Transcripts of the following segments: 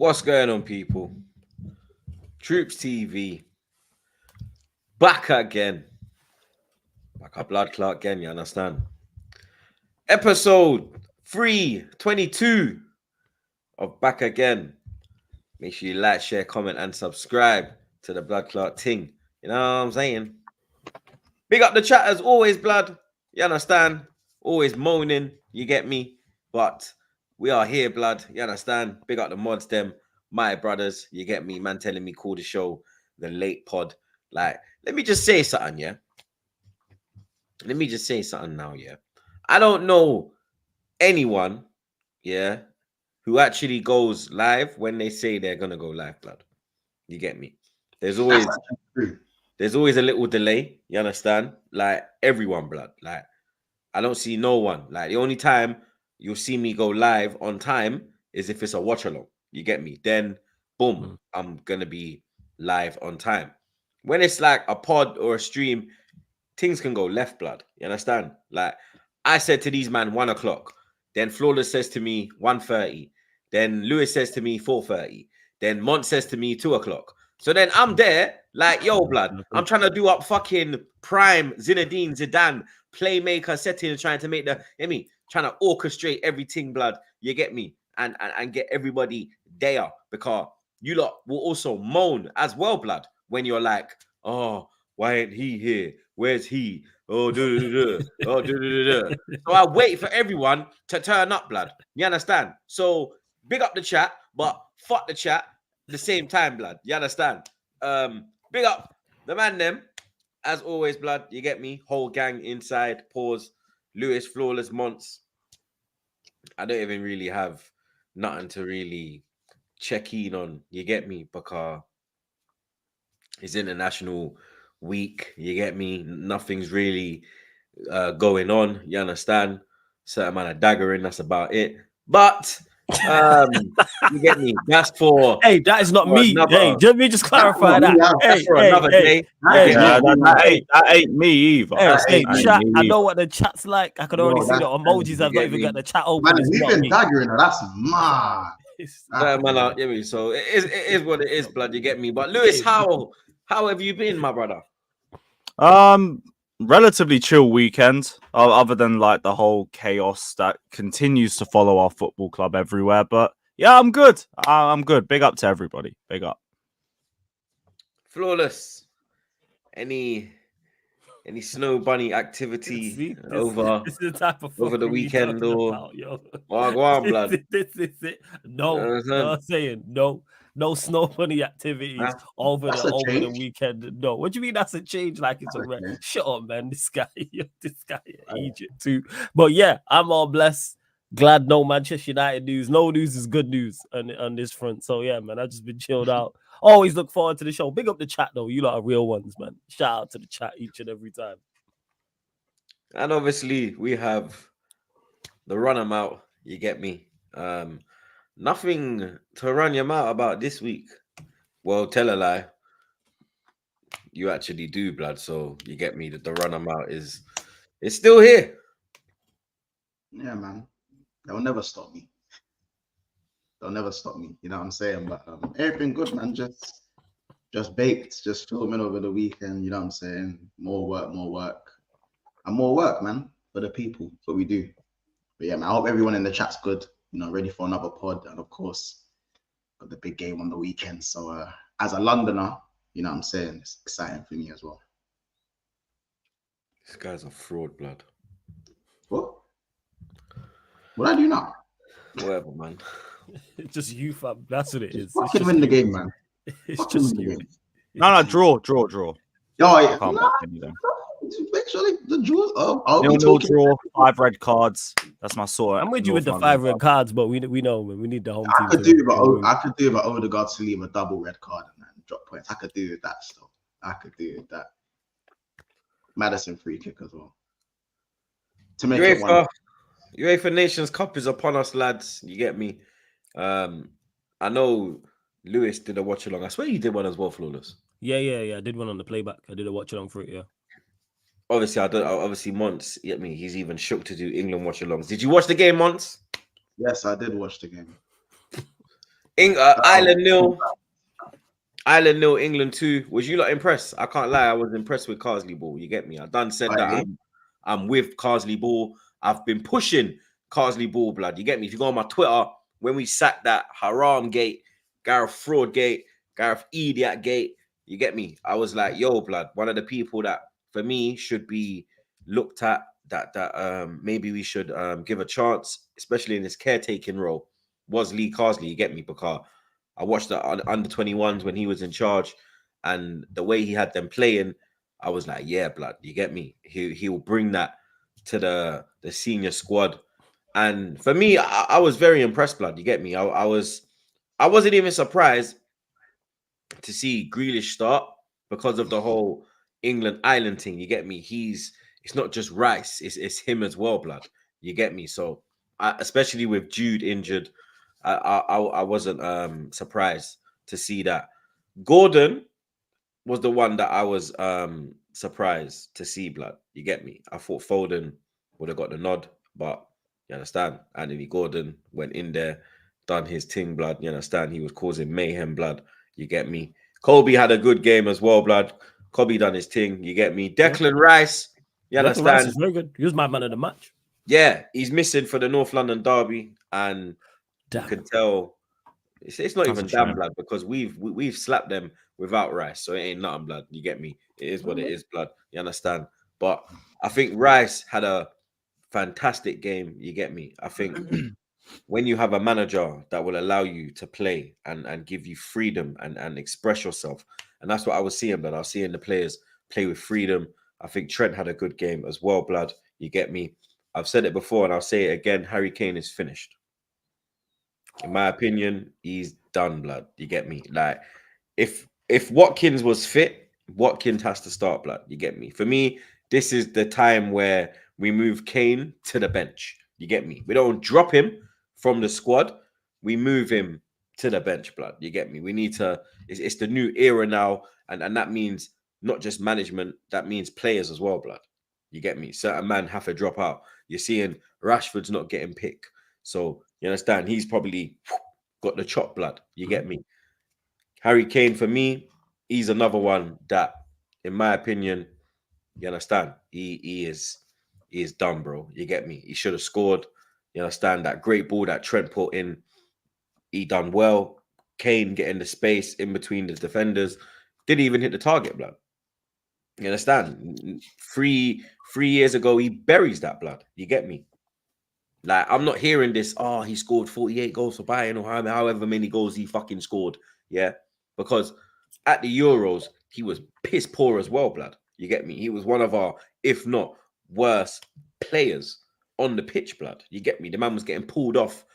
What's going on, people? TroopzTV back again. Like a blood clot again, you understand? Episode 322 of Back Again. Make sure you like, share, comment, and subscribe to the blood clot ting. You know what I'm saying? Big up the chat as always, blood. You understand? Always moaning, you get me? But we are here, blood. You understand? Big up the mods, them, my brothers. You get me? Man telling me call the show the late pod. Like, let me just say something, yeah? Let me just say something now, yeah? I don't know anyone, yeah, who actually goes live when they say they're gonna go live, blood. You get me? There's always a little delay. You understand? Like everyone, blood. Like I don't see no one. Like the only time you'll see me go live on time is if it's a watch along. You get me? Then boom, I'm gonna be live on time. When it's like a pod or a stream, things can go left, blood. You understand? Like I said to these man 1 o'clock. Then Flawless says to me 1:30. Then Lewis says to me 4:30. Then Mont says to me 2 o'clock. So then I'm there, like, yo, blood. I'm trying to do up fucking prime Zinedine Zidane playmaker setting, trying to make trying to orchestrate everything, blood. You get me? And get everybody there because you lot will also moan as well, blood, when you're like, oh, why ain't he here? Where's he? Oh, oh, So I wait for everyone to turn up, blood. You understand? So big up the chat, but fuck the chat at the same time, blood. You understand? Big up the man, them. As always, blood. You get me? Whole gang inside. Pause. Lewis, Flawless, Monts. I don't even really have nothing to really check in on. You get me? Because it's international week. You get me? Nothing's really going on. You understand? Certain amount of daggering. That's about it. But you get me? That's for that is not me. Hey, let me just clarify that. That's for another day. That ain't me either. Chat. I know what the chat's like. I can already see the emojis. I've not even got the chat open. Man, we've been daggering. That's mad. So it is what it is, blood. You get me? But Lewis, how have you been, my brother? Relatively chill weekend, other than like the whole chaos that continues to follow our football club everywhere. But yeah, I'm good. I'm good. Big up to everybody. Big up. Flawless. Any snow bunny activity over the weekend or go on, blood? This is it. No, I'm saying no snow bunny activities over the weekend. No, what do you mean that's a change? Like it's a shut up, man. This guy in Egypt too. But yeah, I'm all blessed. Glad no Manchester United news. No news is good news on this front. So yeah, man, I've just been chilled out. Always look forward to the show. Big up the chat though. You lot are real ones, man. Shout out to the chat each and every time. And obviously we have the run them out. You get me? Nothing to run your mouth about this week. Well, tell a lie. You actually do, blood. So you get me that the run them out is still here. Yeah, man. They'll never stop me. They'll never stop me. You know what I'm saying? But everything good, man. Just baked. Just filming over the weekend. You know what I'm saying? More work. And more work, man. For the people. That's what we do. But yeah, man, I hope everyone in the chat's good. You know, ready for another pod. And of course, got the big game on the weekend. So as a Londoner, you know what I'm saying? It's exciting for me as well. This guy's a fraud, blood. What? What I do now? Whatever, man. It's just you, fam. That's what it is. Fucking win the game, man. It's just you. No, draw. Yo, make sure the draws. No draw, 5 red cards. That's my sort. I'm with you with the 5 red cards, but we know, man. We need the home team. I could do about Odegaard to leave a double red card and then drop points. I could do that still. I could do that. Madison free kick as well. To make it one. UEFA Nations Cup is upon us, lads. You get me? I know Lewis did a watch along. I swear you did one as well, Flawless. Yeah. I did one on the playback. I did a watch along for it, yeah. Obviously, obviously, Monts, you get me? He's even shook to do England watch alongs. Did you watch the game, Monts? Yes, I did watch the game. Ireland 0. Ireland 0, England 2. Was you lot impressed? I can't lie, I was impressed with CARSLEY ball. You get me? I done said that I'm with CARSLEY ball. I've been pushing CARSLEY ball, blood. You get me? If you go on my Twitter, when we sacked that Haram gate, Gareth Fraud gate, Gareth Idiot gate, you get me? I was like, yo, blood, one of the people that for me should be looked at that maybe we should give a chance, especially in this caretaking role, was Lee CARSLEY. You get me? Because I watched the under 21s when he was in charge, and the way he had them playing, I was like, yeah, blood, you get me? He will bring that to the senior squad. And for me, I was very impressed, blood. You get me? I wasn't even surprised to see Grealish start because of the whole England Ireland thing. You get me? It's not just Rice, it's him as well, blood. You get me? So especially with Jude injured, I wasn't surprised to see that. Gordon was the one that I was surprised to see, blood. You get me? I thought Foden would have got the nod, but you understand? Anthony Gordon went in there, done his thing, blood. You understand? He was causing mayhem, blood. You get me? Kobe had a good game as well, blood. Kobe done his thing. You get me? Declan Rice, you understand? Declan Rice is very good. He was my man of the match. Yeah, he's missing for the North London derby, and you can tell it's not even damn, blood, because we've slapped them without Rice, so it ain't nothing, blood. You get me? It is what it is, blood. You understand? But I think Rice had a fantastic game. You get me? I think when you have a manager that will allow you to play and give you freedom and express yourself, and that's what I was seeing, blood. I was seeing the players play with freedom. I think Trent had a good game as well, blood. You get me? I've said it before and I'll say it again. Harry Kane is finished. In my opinion, he's done, blood. You get me? Like, if Watkins was fit, Watkins has to start, blood. You get me? For me, this is the time where we move Kane to the bench. You get me? We don't drop him from the squad. We move him to the bench, blood. You get me? We need to. It's the new era now, and that means not just management. That means players as well, blood. You get me? Certain men have to drop out. You're seeing Rashford's not getting picked. So, you understand? He's probably got the chop, blood. You get me? Harry Kane, for me, he's another one that, in my opinion, you understand? He is done, bro. You get me? He should have scored. You understand? That great ball that Trent put in, he done well. Kane getting the space in between the defenders. Didn't even hit the target, blood. You understand? 3 years ago, he buries that, blood. You get me? Like, I'm not hearing this, he scored 48 goals for Bayern or however many goals he fucking scored. Yeah. Because at the Euros, he was piss poor as well, blood. You get me? He was one of our, if not worst players on the pitch, blood. You get me? The man was getting pulled off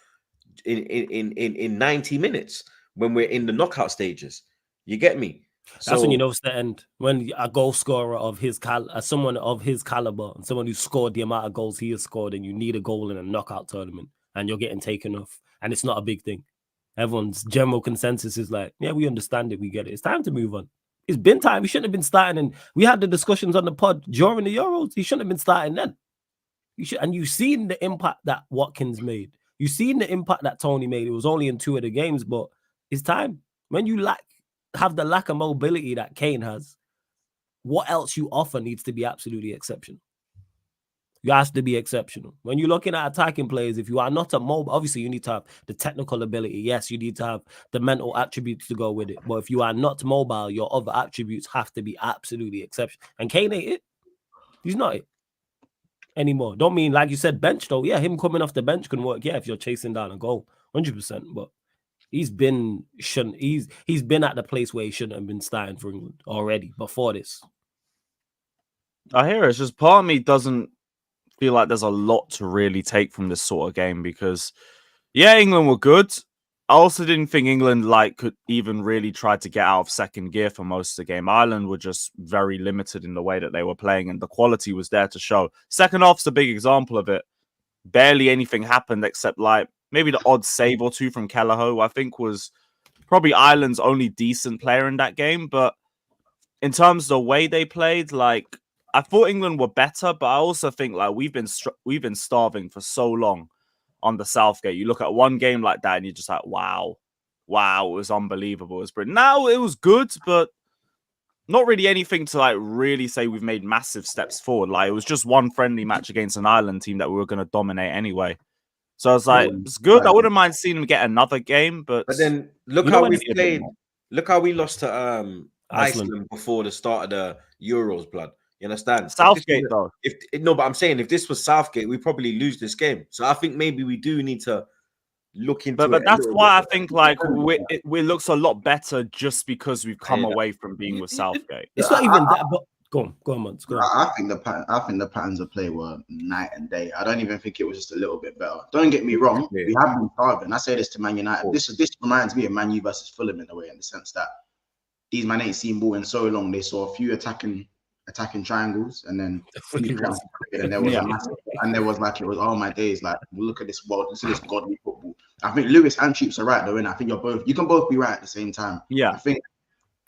in 90 minutes when we're in the knockout stages. You get me? That's when you know it's the end. When a goal scorer of his someone of his caliber, and someone who scored the amount of goals he has scored, and you need a goal in a knockout tournament, and you're getting taken off, and it's not a big thing. Everyone's general consensus is like, yeah, we understand it, we get it. It's time to move on. It's been time. We shouldn't have been starting, and we had the discussions on the pod during the Euros. He shouldn't have been starting then. And you've seen the impact that Watkins made. You've seen the impact that Tony made. It was only in 2 of the games, but it's time. When you have the lack of mobility that Kane has, what else you offer needs to be absolutely exceptional. You have to be exceptional. When you're looking at attacking players, if you are not a mobile, obviously you need to have the technical ability. Yes, you need to have the mental attributes to go with it. But if you are not mobile, your other attributes have to be absolutely exceptional. And Kane ain't it. He's not it anymore. Don't mean, like you said, bench though. Yeah, him coming off the bench can work. Yeah, if you're chasing down a goal, 100%. But he's been at the place where he shouldn't have been starting for England already before this. I hear it. It's just part of me doesn't feel like there's a lot to really take from this sort of game because, yeah, England were good. I also didn't think England could even really try to get out of second gear for most of the game. Ireland were just very limited in the way that they were playing, and the quality was there to show. Second half's a big example of it. Barely anything happened except maybe the odd save or two from Kelleher, who I think was probably Ireland's only decent player in that game. But in terms of the way they played, I thought England were better, but I also think we've been starving for so long on the Southgate. You look at one game like that and you're just like, wow, wow, it was unbelievable. It was brilliant. Now it was good, but not really anything to like really say we've made massive steps forward. Like it was just one friendly match against an Ireland team that we were going to dominate anyway. So I was like, it's good. I wouldn't mind seeing them get another game, but then look how we played. Look how we lost to Iceland before the start of the Euros, blood. You understand? Southgate, though. But I'm saying if this was Southgate, we probably lose this game. So I think maybe we do need to look into it. But that's why I think like we looks a lot better just because we've come away from being with Southgate. It's not even that. But go on, man. I think the patterns of play were night and day. I don't even think it was just a little bit better. Don't get me wrong. We have been starving. I say this to Man United. This reminds me of Man U versus Fulham in a way, in the sense that these man ain't seen ball in so long. They saw a few attacking triangles, and then there was a massive, and there was like, it was, oh my days, like look at this world, this is godly football. I think Lewis and Troops are right though, and I think you can both be right at the same time. Yeah, I think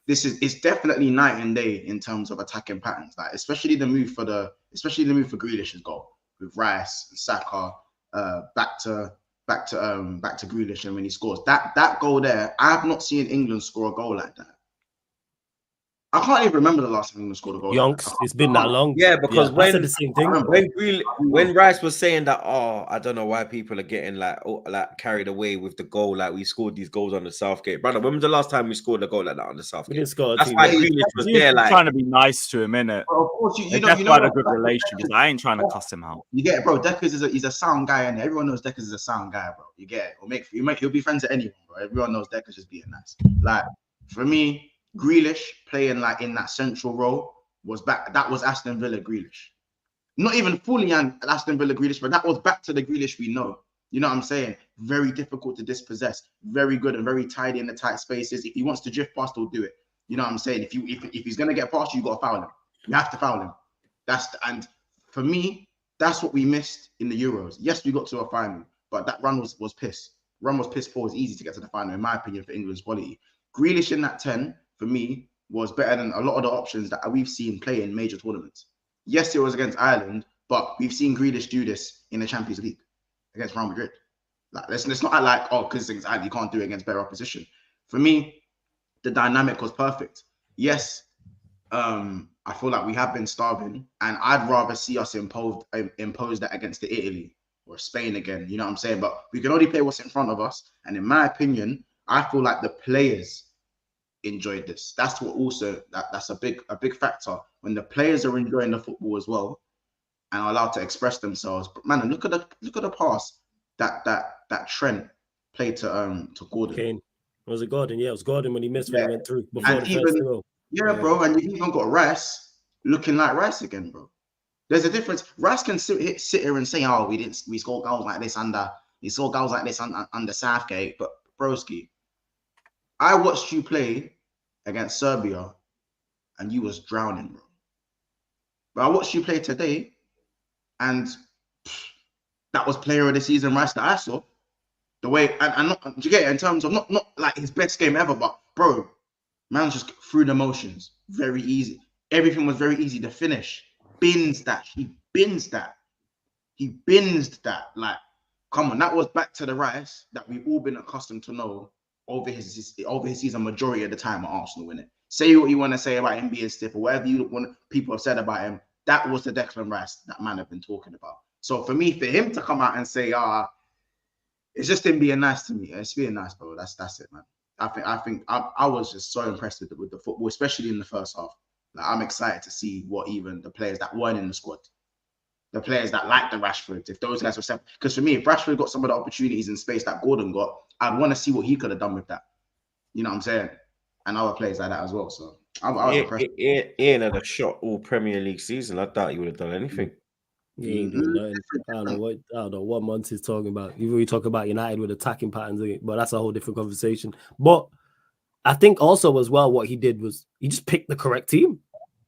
it's definitely night and day in terms of attacking patterns, like especially the move for Grealish's goal with Rice and Saka, back to Grealish, and when he scores that goal there, I have not seen England score a goal like that. I can't even remember the last time England scored a goal. Yonks, it's been that long. Yeah, because I said the same thing. When Rice was saying that, I don't know why people are getting like carried away with the goal. Like we scored these goals on the Southgate, brother. When was the last time we scored a goal like that on the Southgate? We didn't score. That's why Grealish was there, like trying to be nice to him, innit? Bro, of course, you know, a good relationship. I ain't trying to cuss him out. You get it, bro. Deckers he's a sound guy, and everyone knows Deckers is a sound guy, bro. You get it. He'll be friends with anyone, bro. Everyone knows Deckers just being nice. Like for me, Grealish playing like in that central role was back. That was Aston Villa Grealish. Not even fully Aston Villa Grealish, but that was back to the Grealish we know. You know what I'm saying? Very difficult to dispossess. Very good and very tidy in the tight spaces. If he wants to drift past, he'll do it. You know what I'm saying? If he's gonna get past you, got to foul him. You have to foul him. And for me, that's what we missed in the Euros. Yes, we got to a final, but that run was piss. Run was piss poor. It was easy to get to the final, in my opinion, for England's quality. Grealish in that 10, for me, was better than a lot of the options that we've seen play in major tournaments. Yes, it was against Ireland, but we've seen Grealish do this in the Champions League against Real Madrid. Like, let's not act like, because it's Ireland, you can't do it against better opposition. For me, the dynamic was perfect. Yes, I feel like we have been starving, and I'd rather see us impose that against the Italy or Spain again. You know what I'm saying? But we can only play what's in front of us. And in my opinion, I feel like the players enjoyed this. That's what also that's a big factor when the players are enjoying the football as well and are allowed to express themselves. But man, look at the pass that Trent played to Gordon. Kane. Was it Gordon? Yeah, it was Gordon when he missed when he went through before and the first goal. Yeah, bro, and you've even got Rice looking like Rice again, bro. There's a difference. Rice can sit here and say, "Oh, we scored goals like this under Southgate," but broski, I watched you play against Serbia, and you was drowning, bro. But I watched you play today, and that was player of the season Rice that I saw. The way and not, do you get it, in terms of not like his best game ever, but bro, man just through the motions, very easy. Everything was very easy to finish. He bins that. Like, come on, that was back to the Rice that we've all been accustomed to know over his season majority of the time at Arsenal, innit? Say what you want to say about him being stiff or whatever people have said about him. That was the Declan Rice that man have been talking about. So for me, for him to come out and say, it's just him being nice to me. It's being nice, bro. That's it, man. I was just so impressed with the football, especially in the first half. Like, I'm excited to see what even the players that weren't in the squad, the players that like the Rashford, if those guys were separate. Because for me, if Rashford got some of the opportunities in space that Gordon got, I'd want to see what he could have done with that. You know what I'm saying? And other players like that as well. So I was impressed. Ian had a shot all Premier League season. I doubt he would have done anything. He ain't doing nothing. I don't know what months he's talking about. Even when you talk about United with attacking patterns, but that's a whole different conversation. But I think also as well, what he did was he just picked the correct team.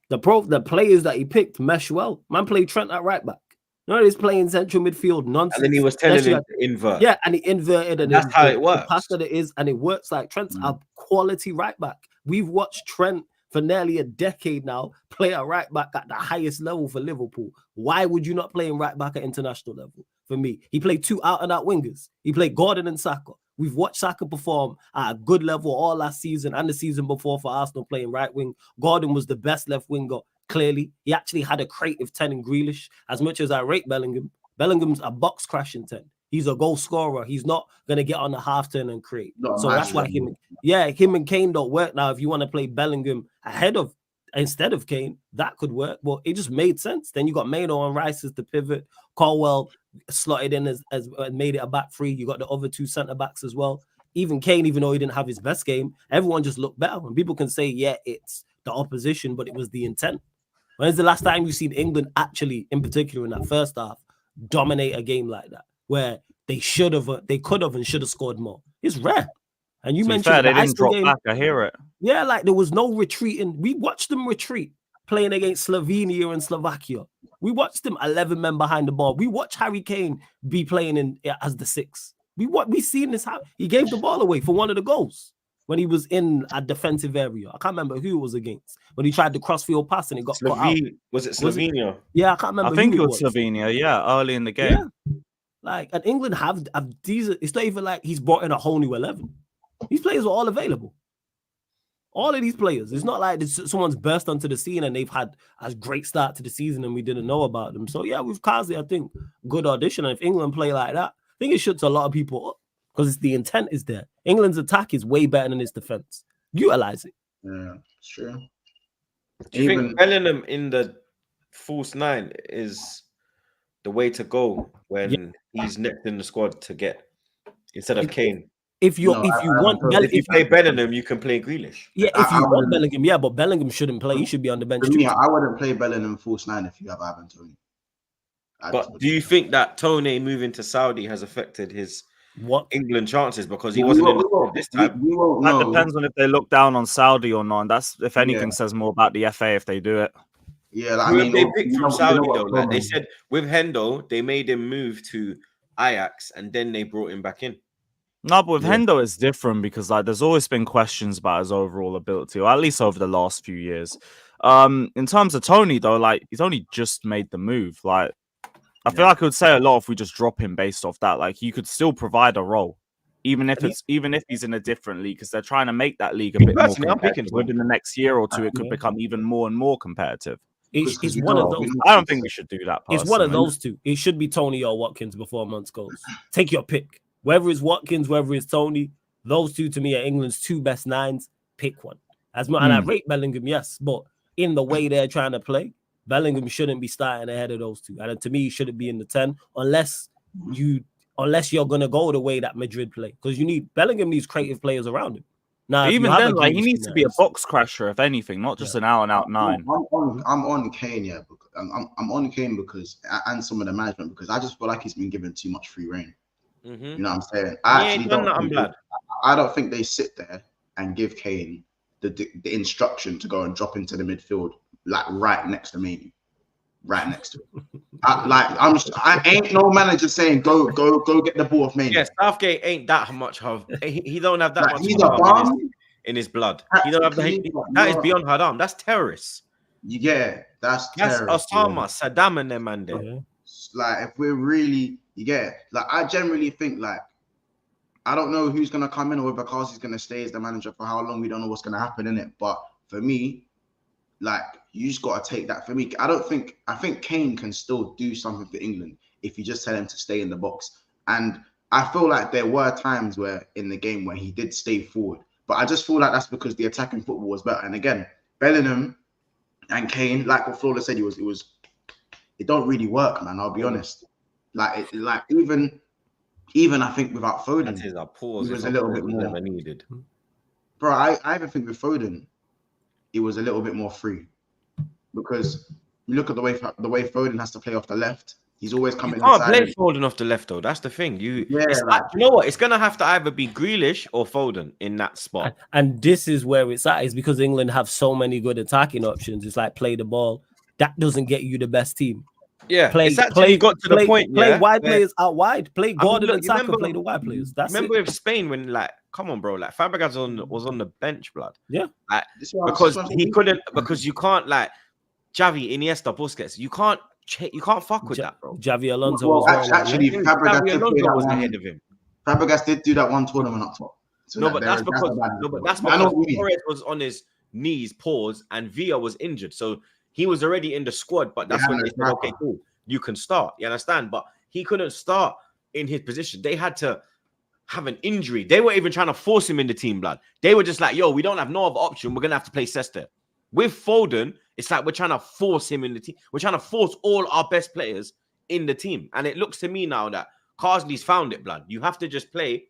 The players that he picked mesh well. Man played Trent at right back. No, he's playing central midfield nonsense. And then he was telling him to invert. Yeah, and he inverted, and that's how it works. The pass that it is, and it works. Like Trent's a quality right back. We've watched Trent for nearly a decade now play at right back at the highest level for Liverpool. Why would you not play him right back at international level? For me, he played two out-and-out wingers. He played Gordon and Saka. We've watched Saka perform at a good level all last season and the season before for Arsenal playing right wing. Gordon was the best left winger, clearly. He actually had a creative 10 in Grealish. As much as I rate Bellingham, Bellingham's a box crashing 10. He's a goal scorer. He's not going to get on the half turn and create. So that's why him and Kane don't work. Now, if you want to play Bellingham instead of Kane, that could work. But it just made sense. Then you got Maino and Rice as the pivot. Caldwell slotted in as made it a back three. You got the other two centre backs as well. Even Kane, even though he didn't have his best game, everyone just looked better. And people can say, yeah, it's the opposition, but it was the intent. When's the last time you've seen England actually, in particular in that first half, dominate a game like that, where they could have and should have scored more? It's rare. And you mentioned they didn't drop back. I hear it. Yeah, like there was no retreating. We watched them retreat playing against Slovenia and Slovakia. We watched them 11 men behind the ball. We watched Harry Kane be playing as the 6. We seen this happen. He gave the ball away for one of the goals when he was in a defensive area. I can't remember who it was against. When he tried the crossfield pass and it got cut out. Was it Slovenia? Yeah, I can't remember. I think it was Slovenia. Yeah, early in the game. Yeah. And England have these. It's not even like he's brought in a whole new 11. These players were all available. All of these players. It's not like someone's burst onto the scene and they've had a great start to the season and we didn't know about them. So, yeah, with CARSLEY, I think, good audition. And if England play like that, I think it shuts a lot of people up because the intent is there. England's attack is way better than its defense. Utilize it. Yeah, sure. Do you think Bellingham in the false 9 is the way to go when he's next in the squad to get instead of Kane? If you play Bellingham, you can play Grealish. Yeah, if you want Bellingham, yeah, but Bellingham shouldn't play. He should be on the bench. For me, I wouldn't play Bellingham false 9 if you have Ivan Toney. But do you think that Toney moving to Saudi has affected his England chances because he wasn't in the squad this time? That depends on if they look down on Saudi or not. That's, if anything, says more about the FA if they do it. Yeah, I mean, they picked from Saudi though. Like they said with Hendo, they made him move to Ajax and then they brought him back in. No, but with Hendo, it's different because like there's always been questions about his overall ability, or at least over the last few years. In terms of Toney, though, like he's only just made the move. Like I feel like I would say a lot if we just drop him based off that. Like he could still provide a role, even if he's in a different league, because they're trying to make that league a bit more competitive. Within the next year or two, it could become even more and more competitive. It's one of those. I don't think we should do that. Personally. It's one of those two. It should be Toney or Watkins before months goes. Take your pick. Whether it's Watkins, whether it's Toney, those two to me are England's 2 best 9s. Pick one. And I rate Bellingham, yes, but in the way they're trying to play, Bellingham shouldn't be starting ahead of those two. And to me, he shouldn't be in the 10 unless you're gonna go the way that Madrid play. Because Bellingham needs creative players around him. Now, even then, like he needs to be a box crasher, if anything, not just an out-and-out 9. I'm on Kane, yeah. I'm on Kane because and some of the management because I just feel like he's been given too much free reign. Mm-hmm. You know what I'm saying? I don't think they sit there and give Kane the instruction to go and drop into the midfield, like right next to me, right next to him. I ain't no manager saying go get the ball off me. Yeah, Southgate ain't that much of. He don't have that much. He's a bomb in his blood. He don't have that is beyond Haddam. That's terrorists. Yeah, that's Osama, Saddam, and them man there. Yeah. Like if we're really. Like I generally think like I don't know who's gonna come in or whether CARSLEY's gonna stay as the manager for how long. We don't know what's gonna happen in it. But for me, like you just gotta take that. For me, I think Kane can still do something for England if you just tell him to stay in the box. And I feel like there were times where in the game where he did stay forward, but I just feel like that's because the attacking football was better. And again, Bellingham and Kane, like what Flawless said, it don't really work, man. I'll be honest. Like even I think without Foden, it was a little bit more needed. Bro, I even think with Foden, it was a little bit more free because you look at the way Foden has to play off the left. He's always coming. You can't play Foden off the left though. That's the thing. You know what? It's gonna have to either be Grealish or Foden in that spot. And this is where it's at. Is because England have so many good attacking options. It's like play the ball. That doesn't get you the best team. Yeah, play got to the point. Play wide players out wide. Play Gordon and Saka. Play the wide players. Remember with Spain when like, come on, bro, like Fabregas was on the bench, blood. Yeah, like, because he couldn't because you can't like Xavi, Iniesta, Busquets. You can't fuck with that, bro. Xavi Alonso was Fabregas Alonso was ahead of him. Fabregas did do that one tournament up top. So but that's because Torres was on his knees, pause, and Villa was injured. So he was already in the squad, but that's when they said, okay, cool, you can start. You understand? But he couldn't start in his position. They had to have an injury. They were even trying to force him in the team, blood. They were just like, yo, we don't have no other option. We're going to have to play Sester. With Foden, it's like we're trying to force him in the team. We're trying to force all our best players in the team. And it looks to me now that CARSLEY's found it, blood. You have to just play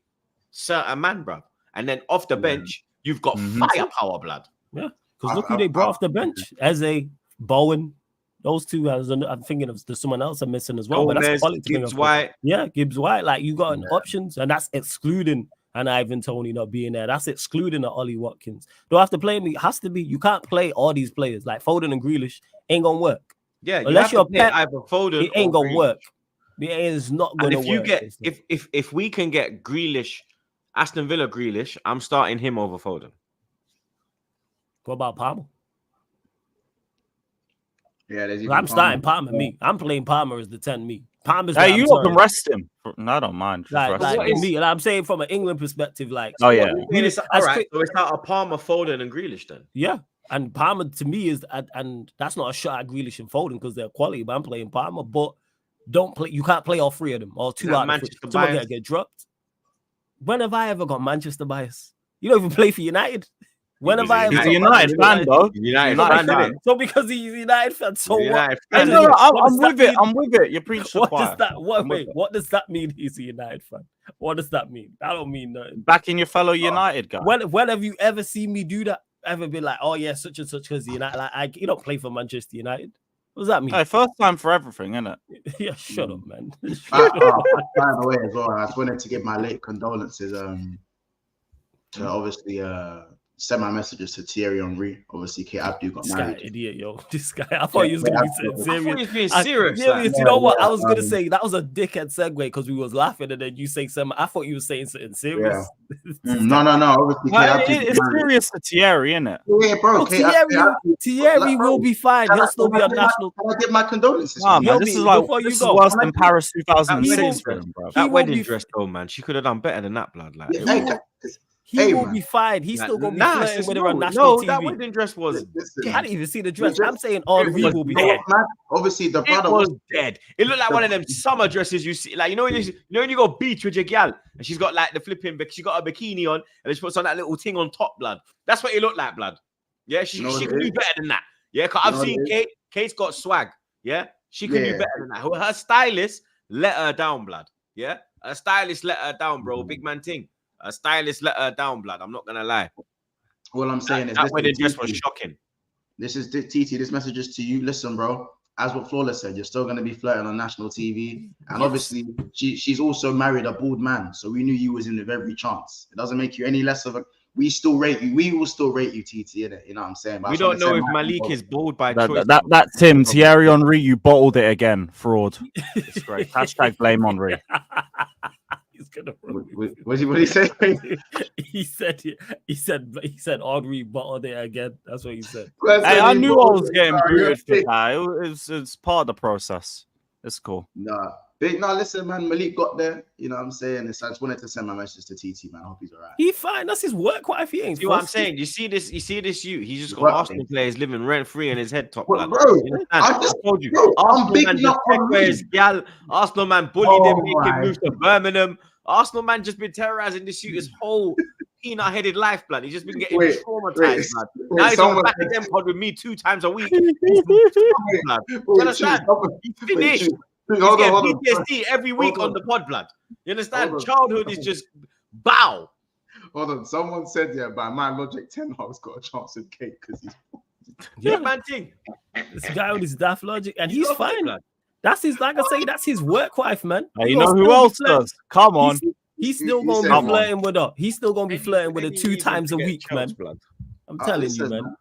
certain man, bruv. And then off the bench, you've got firepower, blood. Yeah, because look who they brought off the bench. Eze, Bowen, those two. I'm thinking of there's someone else I'm missing as well. Gomez, but that's quality. Gibbs White. Yeah, Gibbs White. Like you got options, and that's excluding an Ivan Toney not being there. That's excluding an Ollie Watkins. Do I have to play me? Has to be. You can't play all these players like Foden and Grealish. Ain't gonna work. Yeah, unless you're Pep, either Foden, it ain't gonna work. It is not gonna work. If you get if we can get Grealish, Aston Villa Grealish, I'm starting him over Foden. What about Palmer? Yeah, I'm starting Palmer. Me, I'm playing Palmer as the 10. Me, Palmer's. Hey, you can rest him. No, I don't mind. Me, and I'm saying from an England perspective, like, oh yeah, all right. So it's not a Palmer, Foden, and Grealish then. Yeah, and Palmer to me is, and that's not a shot at Grealish and Foden because they're quality. But I'm playing Palmer, but don't play. You can't play all three of them or two out of three. Someone get dropped. When have I ever got Manchester bias? You don't even play for United. When have I ever? He's a United fan, though. United fan. So because he's a United fan, so what? I'm with it. I'm with it. You're preaching. What does that? What does that mean? He's a United fan. What does that mean? I don't mean nothing. Backing your fellow United guy. When have you ever seen me do that? Ever been like, oh yeah, such and such because United? Like, you don't play for Manchester United. What does that mean? Hey, first time for everything, isn't it? Yeah, shut up, man. By the way, as well, I just wanted to give my late condolences. To obviously send my messages to Thierry Henry. Obviously, Kate Abdu got married. This guy, idiot, yo. This guy. I thought he was gonna be serious. I thought he was being serious. You know what? I was gonna say that was a dickhead segue because we was laughing and then you say something. I thought you were saying something serious. Yeah. No. Obviously, it's serious to Thierry, isn't it? Yeah, bro. Thierry will be fine. He'll still be on national. Can I give my condolences? Nah, man, this is worse than Paris 2006 for him, bro. That wedding dress, though, man. She could have done better than that, blood. Like. He will be fine. He's still gonna be flirting with her on national TV. No, that wedding dress was. I didn't even see the dress. I'm saying Henry will be dead. Obviously, the brother was dead. It looked like one of them summer dresses you see, like when you go beach with your gal and she's got like the flipping, she got a bikini on and she puts on that little thing on top, blood. That's what it looked like, blood. Yeah, she can do better than that. Yeah, because I've seen Kate. Kate's got swag. Yeah, she can do better than that. Her stylist let her down, blood. Yeah, her stylist let her down, bro. Big man thing. A stylist let her down, blood. I'm not gonna lie. All I'm saying is that wedding dress was shocking. This is TT. This message is to you. Listen, bro. As what Flawless said, you're still gonna be flirting on national TV, and obviously she's also married a bald man. So we knew you was in with every chance. It doesn't make you any less of a. We still rate you. We will still rate you, TT. Innit? You know what I'm saying? But we don't know if Malik is bald by choice. That's him. Thierry Henry, you bottled it again. Fraud. It's great. Hashtag blame Henry. What did he say? he said Henry bottled it again. That's what he said. Hey, I knew I was getting booted for that. It's part of the process. It's cool. Listen, man. Malik got there. You know what I'm saying? I just wanted to send my message to TT, man. I hope he's all right. He's fine. That's his work. What if he ain't? See what I'm saying? You see this? He's just got Arsenal players living rent free in his head top. Bro, I told you. Arsenal man just where his gal. Arsenal man bullied him, making moves to Birmingham. Arsenal man just been terrorizing this shooter's whole peanut-headed life, blood. He's just been getting traumatized, blood. Now he's on back at them pod with me 2 times a week. He's understand? He's finished. He's getting PTSD every week on the pod, blood. You understand? Childhood is just bow. Hold on. Someone said, by my logic, Ten Hag's got a chance with Kate because he's man thing. This guy with his daft logic, and he's fine. Blood. That's his, like I say, that's his work wife, man. You know who else does? Come on. He's still going to be flirting with her. He's still going to be flirting with her 2 times a week, man. I'm telling you, man.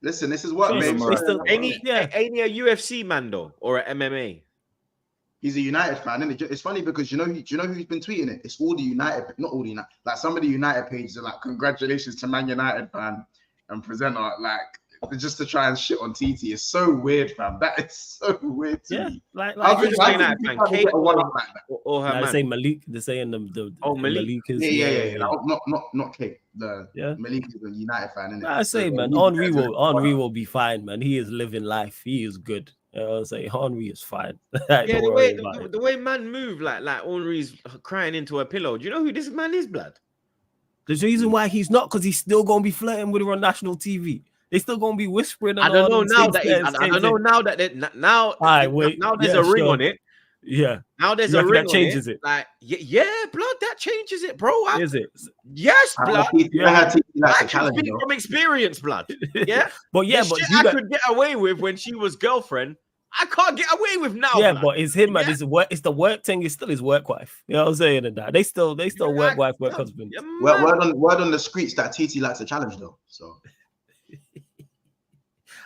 Listen, this is what ain't he a UFC man, though? Or an MMA? He's a United fan, isn't it? It's funny because do you know who's been tweeting it? It's all the United, not all the United. Like some of the United pages are like, congratulations to Man United fan and presenter. Like just to try and shit on TT is so weird, fam. That is so weird to me. Like I was I saying that, think man. Kate like that. or her they man. say Malik. They're saying the Malik. is Yeah. Like, not Kate. Yeah. Malik is a United fan, isn't it? I say, man, Henry will be fine, man. He is living life. He is good. I'll say Henry is fine. The way man move, like Henry's crying into a pillow. Do you know who this man is, blood? The reason why he's not, because he's still gonna be flirting with her on national TV. They still gonna be whispering. I don't know now that I don't know now that now there's a ring on it. Yeah. Now there's a ring that changes on it. it. Like yeah, blood, that changes it, bro. Is it? Yes, blood. I can speak from experience, blood. Yeah. But I could get away with when she was girlfriend. I can't get away with now. Yeah, blood. but it's him, man. It's the work thing. It's still his work wife. You know what I'm saying? And that they still work wife, work husband. Word on the streets that TT likes a challenge though. So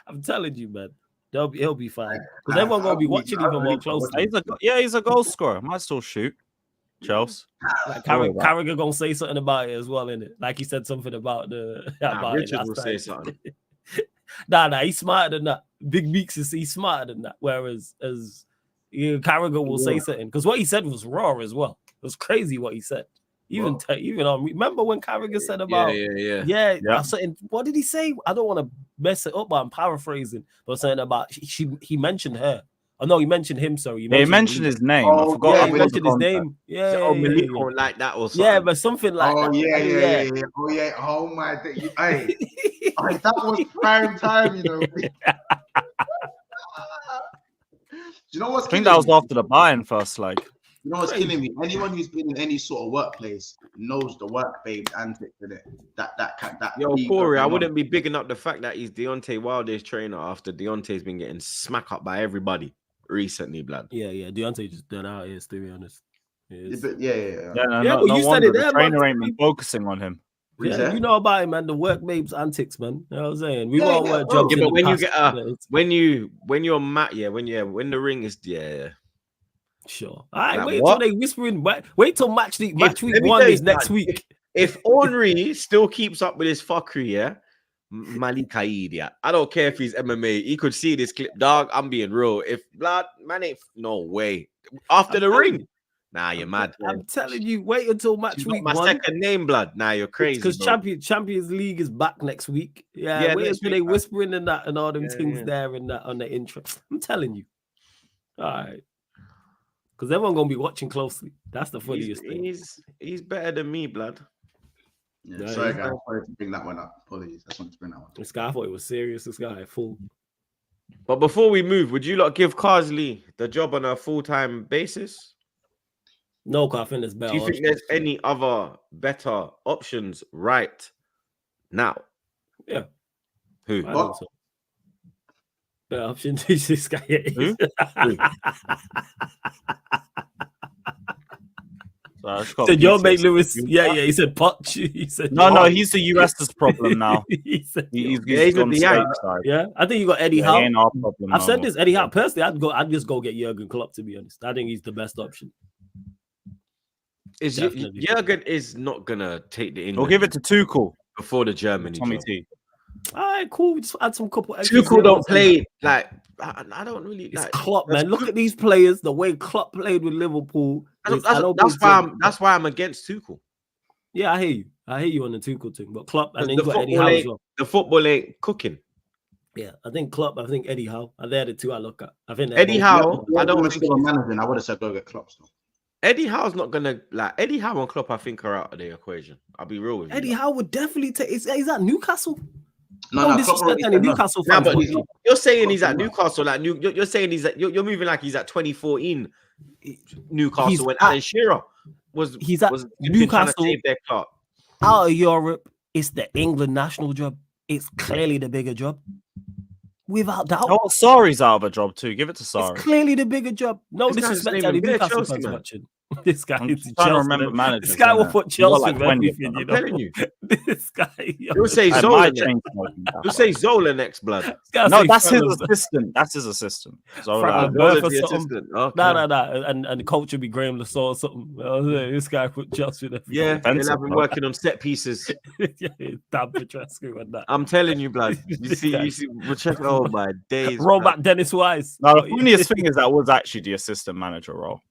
I'm telling you, man. He'll be fine. Because everyone gonna be watching even more closely. He's a goal scorer. Might still shoot. Chelsea. Like Carragher gonna say something about it as well, innit? Like he said something about the Richard will say something. Nah, he's smarter than that. Big Meeks he's smarter than that. Whereas Carragher will say something. Because what he said was raw as well. It was crazy what he said. Even on remember when Carragher said about something, what did he say? I don't want to mess it up, but I'm paraphrasing. But saying about he mentioned her. Oh no, he mentioned him. Sorry, he mentioned his name. I forgot. Yeah, he mentioned his name. Yeah, like that or something. Yeah, but something like that. Oh yeah. Oh my God. Hey, that was prime time, you know. Do you know what's? I think that was after the Bayern first leg. You know what's killing me? Anyone who's been in any sort of workplace knows the work babe antics in it. Yo, Corey, I wouldn't be bigging up the fact that he's Deontay Wilder's trainer after Deontay's been getting smacked up by everybody recently, blood. Yeah. Deontay just done out here, to be honest. But you said it there, the trainer ain't been focusing on him. Yeah, you know about it, man. The work babes antics, man. You know what I'm saying? We won't work jobs. Yeah, but when you get when the ring is Sure. All right, wait till they whispering. Wait till match week one is next week. If Henry still keeps up with his fuckery, yeah, Malik Kaid, yeah. I don't care if he's MMA. He could see this clip, dog. I'm being real. If blood, man, ain't no way. After the ring, nah, you're mad. I'm telling you, wait until match week my one. second name, blood. Nah, you're crazy. Because Champions League is back next week. Yeah, wait until they whispering and that and all them things there and that on the intro. I'm telling you. All right. Because everyone gonna be watching closely. That's the funniest thing. He's better than me, blood. Yeah, sorry, guys. Sorry to bring that one up. Apologies. I just wanted to bring that one. This guy, I thought it was serious. This guy, full. But before we move, would you lot give CARSLEY the job on a full-time basis? No, I think there's better. Do you think there's any other better options right now? Yeah. Who? I think so. Better options is this guy. Who? Said your mate Lewis. Yeah, he said Potch. He said no, he's the US's problem now. he's on the side. Yeah, I think you got Eddie Howe. Ain't our problem. I've said this, Eddie Howe. Personally, I'd just go get Jurgen Klopp. To be honest, I think he's the best option. Jurgen is not gonna take the England. We'll give it to Tuchel before the Germany. Tommy T. All right, cool. Just add some couple. Tuchel don't play like. I don't really like Klopp, man. Look at these players. The way Klopp played with Liverpool. That's why I'm against Tuchel. Yeah, I hear you on the Tuchel thing. But Klopp, and then you got Eddie Howe as well. The football ain't cooking. Yeah, I think Klopp. I think Eddie Howe. They're the two I look at. I think Eddie Howe. I don't think managing. I would have said go get Klopp still. Eddie Howe's not gonna like Eddie Howe and Klopp. I think are out of the equation. I'll be real with you. Eddie Howe would definitely take. Is that Newcastle? No, disrespect any Newcastle fans. But you're saying he's at Newcastle. Like you're saying you're moving like he's at 2014 Newcastle when Alan Shearer was Newcastle. Save their clock. Out of Europe, it's the England national job. It's clearly the bigger job, without doubt. Oh, Sarri's out of a job too. Give it to Sarri. It's clearly the bigger job. No disrespect to any Newcastle fans watching. This guy I'm is just trying to Chelsea. remember managers. This guy will put Chelsea like with 20 everything, you I'm know. telling you. This guy. He'll say I Zola might next. change. He'll say Zola next, blood. No, that's his assistant. That's his assistant. Frank Zola's or the something. assistant. Okay. Nah. And the coach would be Graham Lassau or something. This guy put Chelsea with everything. Yeah, they'll have him working on set pieces. Damn Petrescu and that. I'm telling you, blood. You see, oh my days. Roll back Dennis Wise. No, the funniest thing is that was actually the assistant manager role.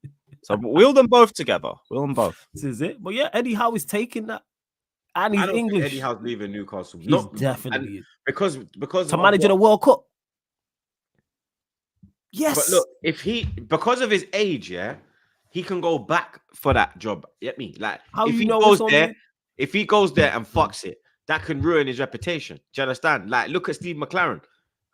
So wheel them both together. Wheel them both. This is it. But yeah, Eddie Howe is taking that. And he's I don't English. think Eddie Howe's leaving Newcastle. He's definitely because to manage the World Cup. Yes. But look, because of his age, yeah, he can go back for that job. Get me? Like if he goes there and fucks it, that can ruin his reputation. Do you understand? Like, look at Steve McLaren.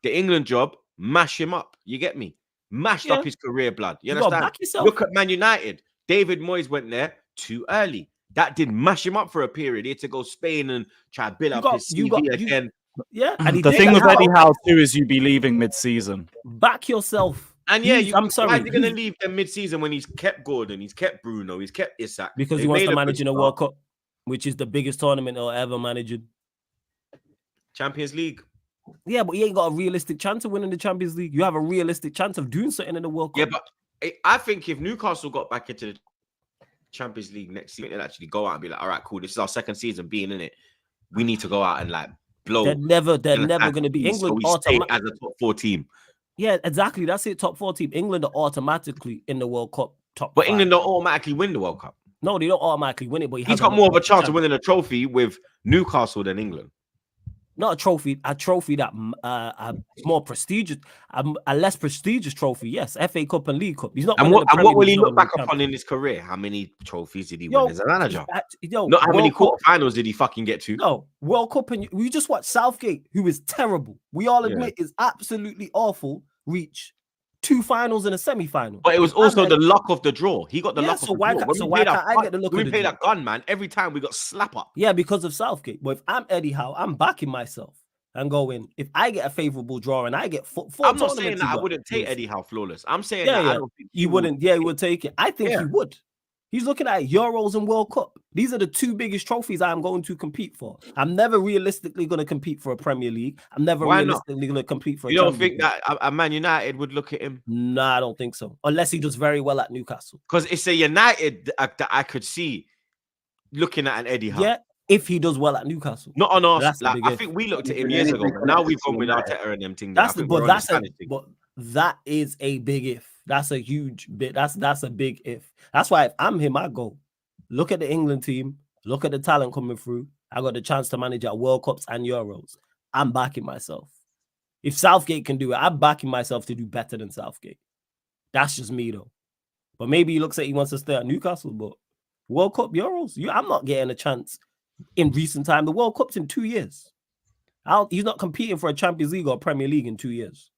The England job, mash him up. You get me? Mashed up his career, blood. You understand? Look at Man United. David Moyes went there too early. That did mash him up for a period. He had to go Spain and try to build up his CV again. And the thing with Eddie Howe too is you be leaving mid-season. Back yourself. And I'm sorry. Why is he going to leave them mid-season when he's kept Gordon, he's kept Bruno, he's kept Isak? Because he wants to manage in a World Cup, which is the biggest tournament he'll ever manage. Champions League. Yeah, but he ain't got a realistic chance of winning the Champions League. You have a realistic chance of doing something in the World Cup. Yeah, but I think if Newcastle got back into the Champions League next season, they'd actually go out and be like, all right, cool, this is our second season being in it. We need to go out and like blow. They're never going to be England as a top 4 team. Yeah, exactly. That's it. Top 4 team. England are automatically in the World Cup top. But 5. England don't automatically win the World Cup. No, they don't automatically win it. But he's got more of a chance of winning a trophy with Newcastle than England. Not a trophy that more prestigious, a less prestigious trophy. Yes, FA Cup and League Cup. He's not. And what will he look back upon in his career? How many trophies did he win as a manager? Not how many quarterfinals did he fucking get to? No, World Cup, and we just watched Southgate, who is terrible. We all admit is absolutely awful. Reach 2 finals and a semi-final. But it was also the luck of the draw. He got the luck of the draw. Why can't I get the luck of the draw? We played that gun, man. Every time we got slap up. Yeah, because of Southgate. But if I'm Eddie Howe, I'm backing myself and going, if I get a favorable draw and I get 4 I'm not saying that I wouldn't take Eddie Howe flawless. I'm saying that I don't think you wouldn't. Yeah, he would take it. I think he would. He's looking at Euros and World Cup. These are the 2 biggest trophies I'm going to compete for. I'm never realistically going to compete for a Premier League. I'm never realistically going to compete for a Champions League. You don't think that a Man United would look at him? No, I don't think so. Unless he does very well at Newcastle. Because it's a United that I could see looking at an Eddie Howe. Yeah, if he does well at Newcastle. Not on us. Like, I think we looked at him years ago. But now we've gone with Arteta and them things. But that is a big if. That's a huge bit. That's a big if. That's why if I'm him, I go look at the England team, look at the talent coming through. I got the chance to manage at World Cups and Euros. I'm backing myself. If Southgate can do it, I'm backing myself to do better than Southgate. That's just me though. But maybe he looks like he wants to stay at Newcastle, but World Cup, Euros, I'm not getting a chance in recent time. The World Cup's in 2 years. He's not competing for a Champions League or Premier League in 2 years.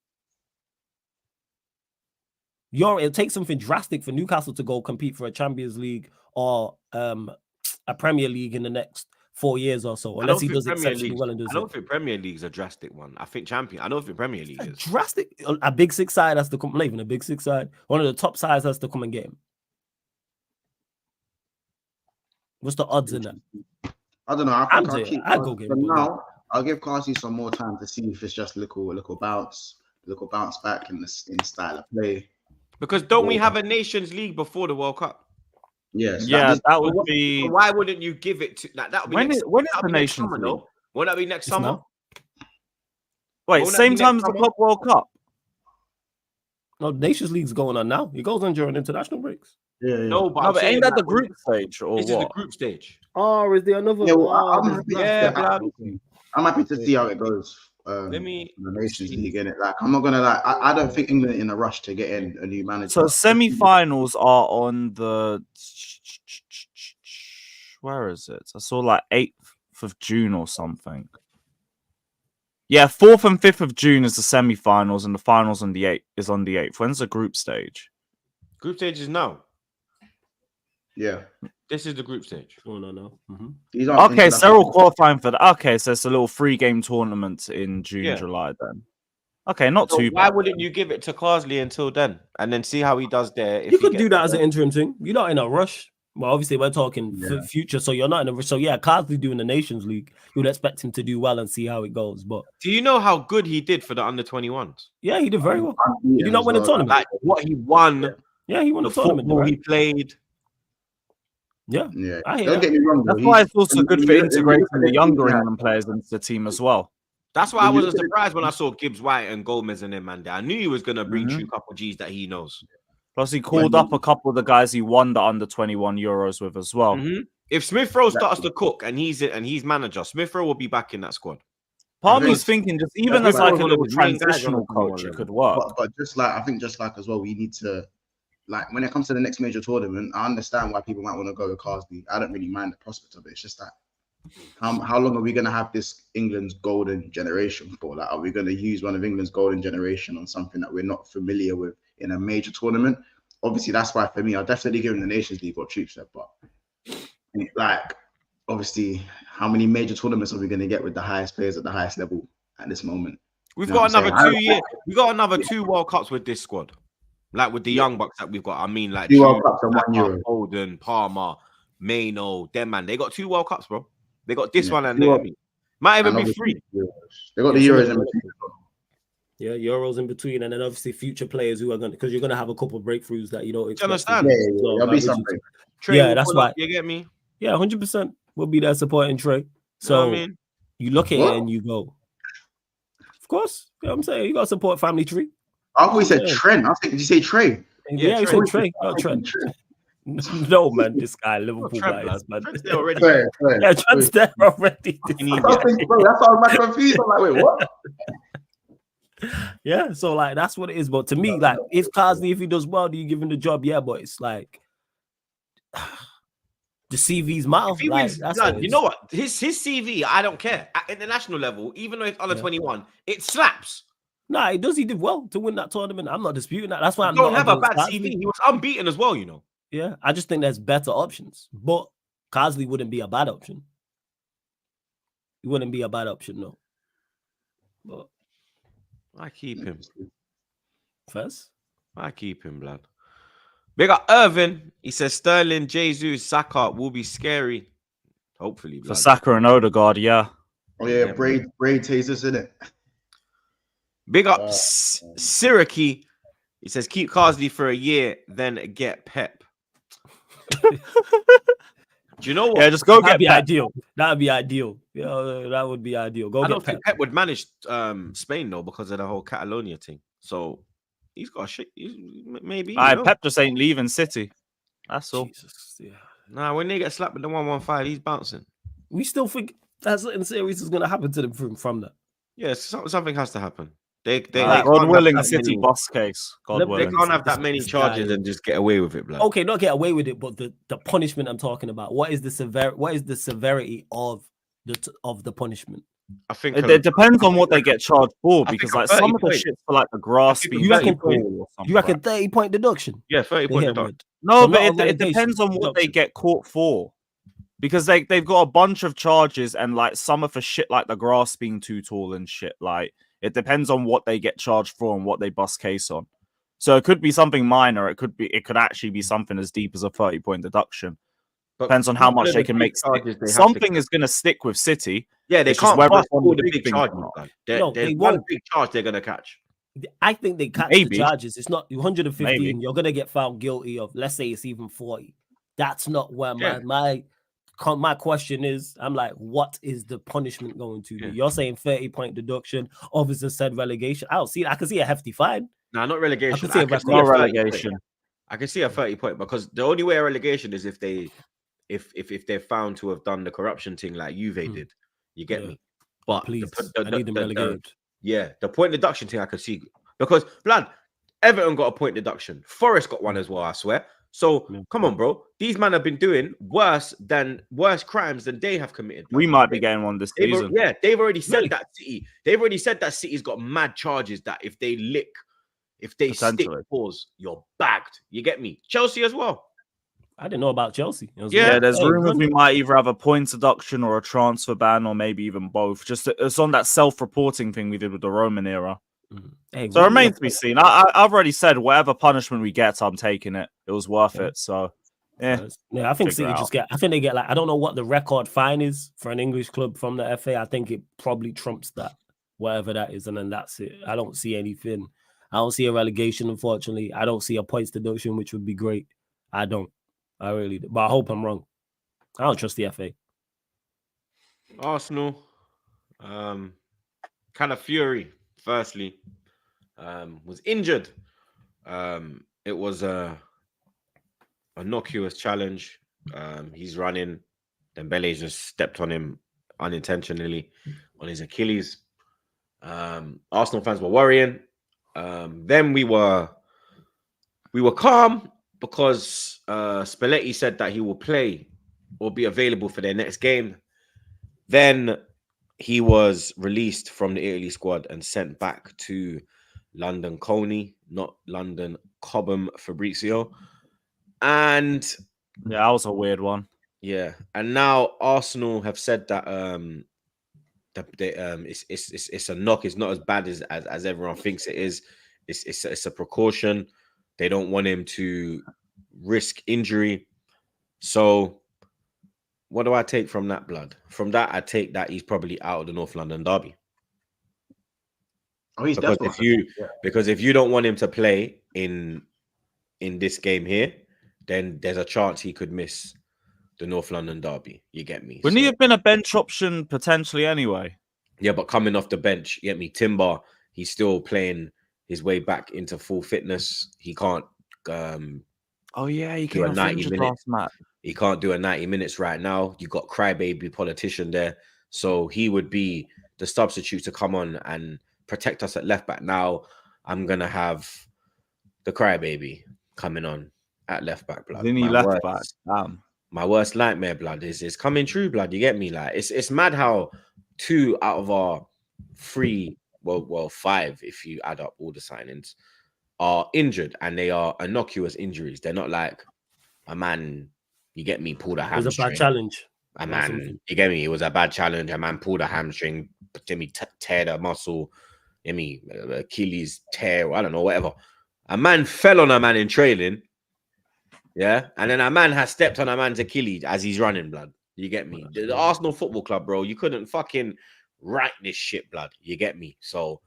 It'll take something drastic for Newcastle to go compete for a Champions League or a Premier League in the next 4 years or so, unless he does exceptionally well and does. I don't think Premier League's a drastic one. I think I don't think Premier League is drastic. A big 6 side has to come. Not even a big 6 side. One of the top sides has to come and get him. What's the odds in that? I don't know. I'll go get him. Now I'll give CARSLEY some more time to see if it's just a little bounce back in the style of play. Because don't we have a Nations League before the World Cup? Yes. Yeah, that would be. So why wouldn't you give it to that? That would be when is the Nations League? Won't that be next summer? Wait, same time as the Club World Cup. No, Nations League's going on now. It goes on during international breaks. Yeah. No, but ain't that the group stage or this what? Is the group stage. Oh, is there another? I'm happy to see how it goes. Let me the Nations League in it. Like, I'm not gonna lie. I don't think England in a rush to get in a new manager. So semi-finals are on the. Where is it? I saw like 8th of June or something. Yeah, 4th and 5th of June is the semi-finals, and the finals on the 8th. When's the group stage? Group stage is now. Yeah. This is the group stage. Oh, no. Mm-hmm. Okay, so they're all qualifying for that. Okay, so it's a little 3-game tournament in June, July then. Okay, not So too why bad. wouldn't you give it to CARSLEY until then, and then see how he does there? If You he could do gets that as an interim thing. You're not in a rush. Well, obviously, we're talking future, so you're not in a rush. So, yeah, CARSLEY doing the Nations League, you would expect him to do well and see how it goes. But do you know how good he did for the under-21s? yeah, he did very well. Did he not win a tournament? Like what he won, yeah, he won the the tournament. football Right? he played. Yeah, I hear Don't get me wrong. That's why it's also good for integrating the younger England players into the team as well. That's why I wasn't surprised when I saw Gibbs White and Gomez and them man there. I knew he was gonna bring you a couple G's that he knows. Plus, he called up a couple of the guys he won the under-21 Euros with as well. If Smith Rowe starts to cook and he's manager, Smith Rowe will be back in that squad. Part of me's thinking just even as like a little transitional coach, it could work. But just like I think, just like as well, we need to like when it comes to the next major tournament. I understand why people might want to go with CARSLEY. I don't really mind the prospect of it. It's just that how long are we going to have this England's golden generation for? Like, are we going to use one of England's golden generation on something that we're not familiar with in a major tournament? Obviously, that's why for me, I'll definitely give him the Nations League what Troop said. But like, obviously, how many major tournaments are we going to get with the highest players at the highest level at this moment? We've got another 2 years. We got another 2 World Cups with this squad, like with the young bucks that we've got. I mean, like 2 World Cups and 1 Euro. Holden, Palmer, Maino, them man. They got 2 World Cups, bro. They got this one and then might even be 3. They got the Euros in between. Yeah, Euros in between, and then obviously future players who are going to, because you're going to have a couple of breakthroughs that you don't expect. Understand? Yeah, there'll be something. Yeah, that's why. You get me? Yeah, 100% will be there supporting Trey. So you look at it and you go, of course. You know what I'm saying? You got to support family tree. I thought he said Trent. I think, did you say Trey? Yeah, he said Trey, not Trent. No, man, this guy, Liverpool guy is, man. Trent's there already. Yeah, Trent's there already. That's why I'm confused. I'm like, wait, what? Yeah, so like that's what it is. But to me, like if CARSLEY, if he does well, do you give him the job? Yeah, but it's like the CV's mouth. Like, that's you know what? His CV, I don't care. At international level, even though it's under 21, it slaps. Nah, he does. He did well to win that tournament. I'm not disputing that. That's why I'm don't not have a bad CARSLEY. CV. He was unbeaten as well, you know. Yeah, I just think there's better options. But CARSLEY wouldn't be a bad option. He wouldn't be a bad option, no. But I keep him. First? I keep him, blood. Big up Irvin. He says Sterling, Jesus, Saka will be scary. Hopefully, blood. For Saka and Odegaard, yeah. Oh yeah, braid tasers in it. Big up Siriki. He says keep CARSLEY for a year, then get Pep. Do you know what? Yeah, just go That'd get be Pep. ideal. That'd be ideal. Yeah, that would be ideal. Go I get don't Pep. think Pep would manage Spain though because of the whole Catalonia thing. So he's got a shit. Maybe. Pep just ain't leaving City. That's all. Jesus, yeah. Nah, when they get slapped with the 115, he's bouncing. We still think that something serious is going to happen to them from that. Yes, something has to happen. They God willing, City bus case. God willing. They can't have that many charges and just get away with it, blood. Okay, not get away with it, but the punishment I'm talking about. What is the severity of the punishment? I think it depends on what they get charged for, because like some of the shit for like the grass being you reckon 30-point deduction? Yeah, 30-point deduction. No, So but it depends on what they get caught for. Because they've got a bunch of charges, and like some are for shit like the grass being too tall and shit. Like it depends on what they get charged for and what they bust case on. So it could be something minor. It could actually be something as deep as a 30-point deduction. But depends on how much they can make. Something is going to stick with City. Yeah, they can't pass all the big charges. There's one big charge they're going to catch. I think they catch the charges. It's not 115. Maybe. You're going to get found guilty of, let's say it's even 40. That's not where my question is. I'm like, what is the punishment going to be? You're saying 30-point deduction. Officer said relegation. I can see a hefty fine. Nah, not relegation. I can see a relegation. I can see a 30-point because the only way a relegation is if they're found to have done the corruption thing like Juve did. You get me? But please, I need them relegated. The point deduction thing I could see because blood, Everton got a point deduction. Forest got one as well, I swear. So come on, bro. These men have been doing worse crimes than they have committed. We might be getting one this season. They've already said that City. They've already said that City's got mad charges that if they stick pause, you're bagged. You get me? Chelsea as well. I didn't know about Chelsea. There's rumors we might either have a points deduction or a transfer ban, or maybe even both. Just it's on that self-reporting thing we did with the Roman era. Hey, So it remains to be seen. I've already said whatever punishment we get, I'm taking it. It was worth it. So yeah, I think City just get. I think they get like, I don't know what the record fine is for an English club from the FA. I think it probably trumps that, whatever that is, and then that's it. I don't see anything. I don't see a relegation, unfortunately. I don't see a points deduction, which would be great. I don't. I really do. But I hope I'm wrong. I don't trust the FA. Arsenal, Calafiori, firstly, was injured. It was a innocuous challenge. He's running. Dembele just stepped on him unintentionally on his Achilles. Arsenal fans were worrying. Then we were calm because Spalletti said that he will play or be available for their next game. Then he was released from the Italy squad and sent back to London Coney, not London Cobham Fabrizio. And yeah, that was a weird one. Yeah, and now Arsenal have said that it's a knock. It's not as bad as everyone thinks it is. It's a precaution. They don't want him to risk injury. So, what do I take from that, blood? From that, I take that he's probably out of the North London derby. Oh, he's because definitely because if you don't want him to play in this game here, then there's a chance he could miss the North London derby. You get me? Wouldn't he have been a bench option potentially anyway? Yeah, but coming off the bench, you get me? Timber, he's still playing his way back into full fitness. He can't oh yeah, he do a came 90 minutes. Last match. He can't do a 90 minutes right now. You got crybaby politician there. So he would be the substitute to come on and protect us at left back. Now I'm gonna have the crybaby coming on at left back, blood. Then he left back. Damn. My worst nightmare, blood, is coming true, blood. You get me? Like it's mad how 2 out of our 3, well 5, if you add up all the signings, are injured, and they are innocuous injuries. They're not like a man, you get me, pulled a hamstring. It was a bad challenge. A man, you get me? It was a bad challenge. A man pulled a hamstring, Jimmy teared a muscle, Achilles tear, I don't know, whatever. A man fell on a man in trailing. Yeah, and then a man has stepped on a man's Achilles as he's running, blood. You get me? The Arsenal Football Club, bro, you couldn't fucking write this shit, blood. You get me? So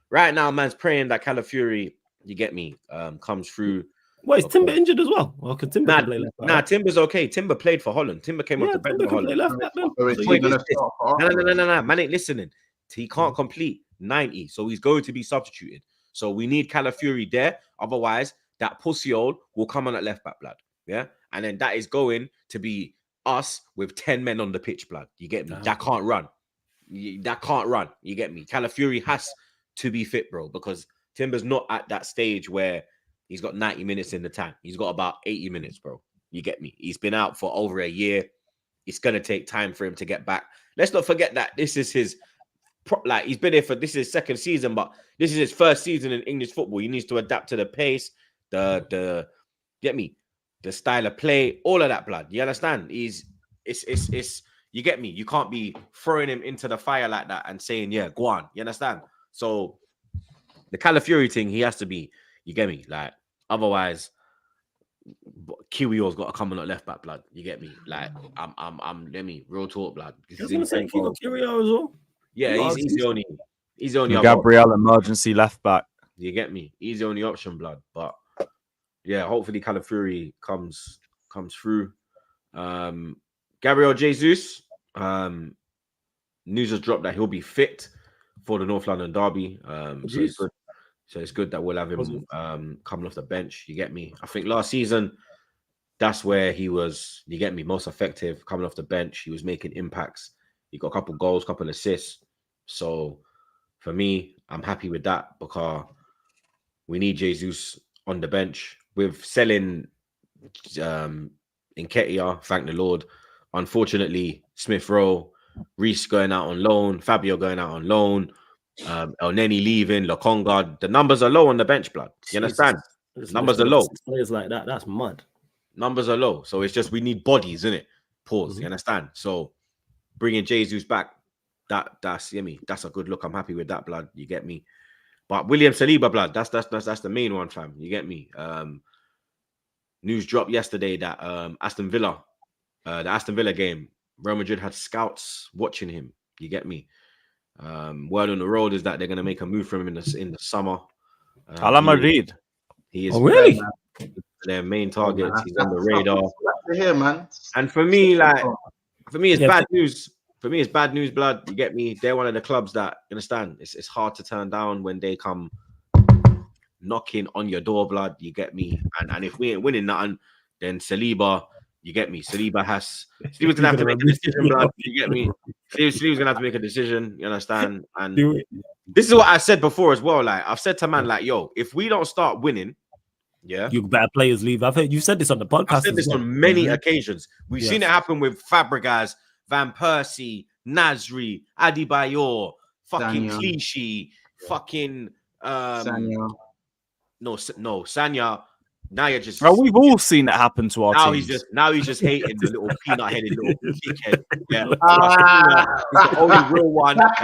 right now, man's praying that Calafiori, you get me, comes through. Wait, is Timber injured as well? Or could Timber play left back? Nah, Timber's okay. Timber played for Holland. Timber came off the bench for Holland. Left back then. No, man ain't listening. He can't complete 90, so he's going to be substituted. So we need Calafiori there. Otherwise, that pussy old will come on at left back, blood. Yeah, and then that is going to be us with 10 men on the pitch, blood. You get me? That can't run. That can't run. You get me? Calafiori has to be fit, bro, because Timber's not at that stage where he's got 90 minutes in the tank. He's got about 80 minutes, bro. You get me? He's been out for over a year. It's going to take time for him to get back. Let's not forget that this is his, he's been here for, this is his 2nd season, but this is his 1st season in English football. He needs to adapt to the pace, the style of play, all of that, blood. You understand? It's you get me? You can't be throwing him into the fire like that and saying, yeah, go on. You understand? So the Calafiori thing, he has to be, you get me? Like, otherwise, Kiwior's got to come on at left back, blood. You get me? Like, let me real talk, blood. I was gonna say Kiwior as well. Yeah, he's the only Gabriel emergency left back. You get me? He's the only option, blood. But yeah, hopefully Calafiori comes through. Gabriel Jesus, news has dropped that he'll be fit for the North London derby. So it's good that we'll have him coming off the bench. You get me? I think last season, that's where he was, you get me, most effective coming off the bench. He was making impacts. He got a couple goals, couple assists. So for me, I'm happy with that because we need Jesus on the bench. With selling Nketiah, thank the Lord. Unfortunately, Smith Rowe, Reece going out on loan, Fabio going out on loan, El Neni leaving, Lokonga. The numbers are low on the bench, blood. You understand? Numbers are low. Players like that, that's mud. Numbers are low. So it's just we need bodies, innit? Pause. Mm-hmm. You understand? So bringing Jesus back, that's a good look. I'm happy with that, blood. You get me? But William Saliba, blood, that's the main one, fam. You get me? News dropped yesterday that Aston Villa, the Aston Villa game, Real Madrid had scouts watching him. You get me? Word on the road is that they're gonna make a move from him in the summer. Madrid. He is really their main target. He's on the radar. Here, man. And for me, it's bad news. For me, it's bad news, blood. You get me? They're one of the clubs that, you understand, it's hard to turn down when they come knocking on your door, blood. You get me? And if we ain't winning nothing, then Saliba, you get me? Saliba's gonna have to make a decision, blood. You get me? Saliba's gonna have to make a decision. You understand? And this is what I said before as well. Like I've said to man, like, yo, if we don't start winning, you better players leave. I've heard you said this on the podcast. I've said this on many occasions. We've seen it happen with Fabregas, Van Persie, Nasri, Adebayor, fucking Clichy, fucking Sanya. No, Sanya. Now you're just. Bro, we've all seen it happen to our teams. Now he's just hating the little peanut-headed little dickhead. Yeah, he's the only real one that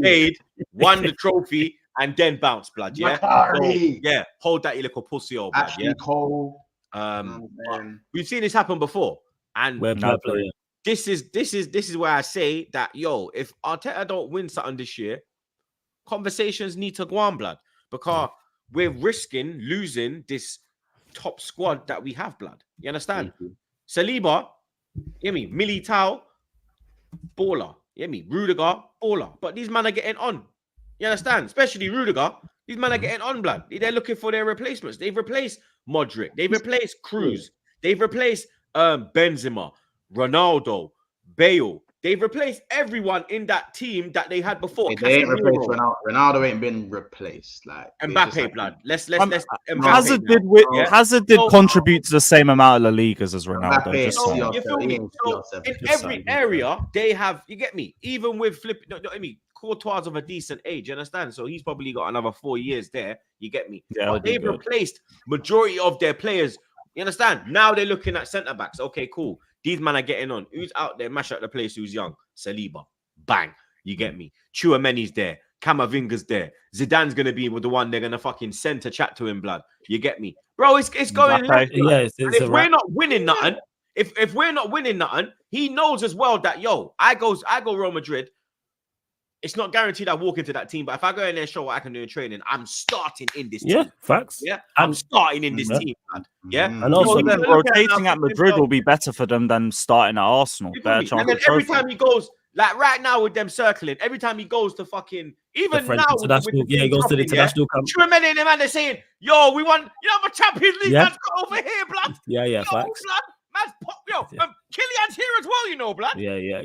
paid, won the trophy, and then bounced, blood. Yeah, so, hold that, you little pussy, old blood. Yeah, Cole. We've seen this happen before, and this is where I say that, yo, if Arteta don't win something this year, conversations need to go on, blood, because we're risking losing this top squad that we have, blood. You understand? Saliba, you me, Militao, baller. You me, Rudiger, baller. But these men are getting on. You understand? Especially Rudiger. These men are getting on, blood. They're looking for their replacements. They've replaced Modric. They've replaced Cruz. They've replaced Benzema, Ronaldo, Bale. They've replaced everyone in that team that they had before. They ain't replaced Ronaldo. Ronaldo ain't been replaced. Like Mbappe, blood. Let's Hazard did contribute to the same amount of La Ligas as Ronaldo. You feel me? So in every area they have. You get me? Even with Courtois of a decent age. You understand? So he's probably got another 4 years there. You get me? Yeah, but they've replaced majority of their players. You understand? Now they're looking at centre backs. Okay, cool. These men are getting on. Who's out there? Mash out the place. Who's young? Saliba. Bang. You get me? Chouameni's there. Camavinga's there. Zidane's going to be with the one they're going to fucking send to chat to him, blood. You get me? Bro, it's going left. If we're not winning nothing, if we're not winning nothing, he knows as well that, yo, I go Real Madrid. It's not guaranteed I walk into that team, but if I go in there and show what I can do in training, I'm starting in this team. Yeah, facts. Yeah, I'm starting in this team, man. Yeah. And also then rotating at Madrid will be better for them than starting at Arsenal. Better chance. And then every time he goes, like right now with them circling, every time he goes to fucking, even now, he goes to the international camp. Tremendous, and the man, they're saying, yo, we want, a Champions League, man's got over here, blood. Yeah, facts. Blood, man's pop, Kylian's here as well, blood. Yeah.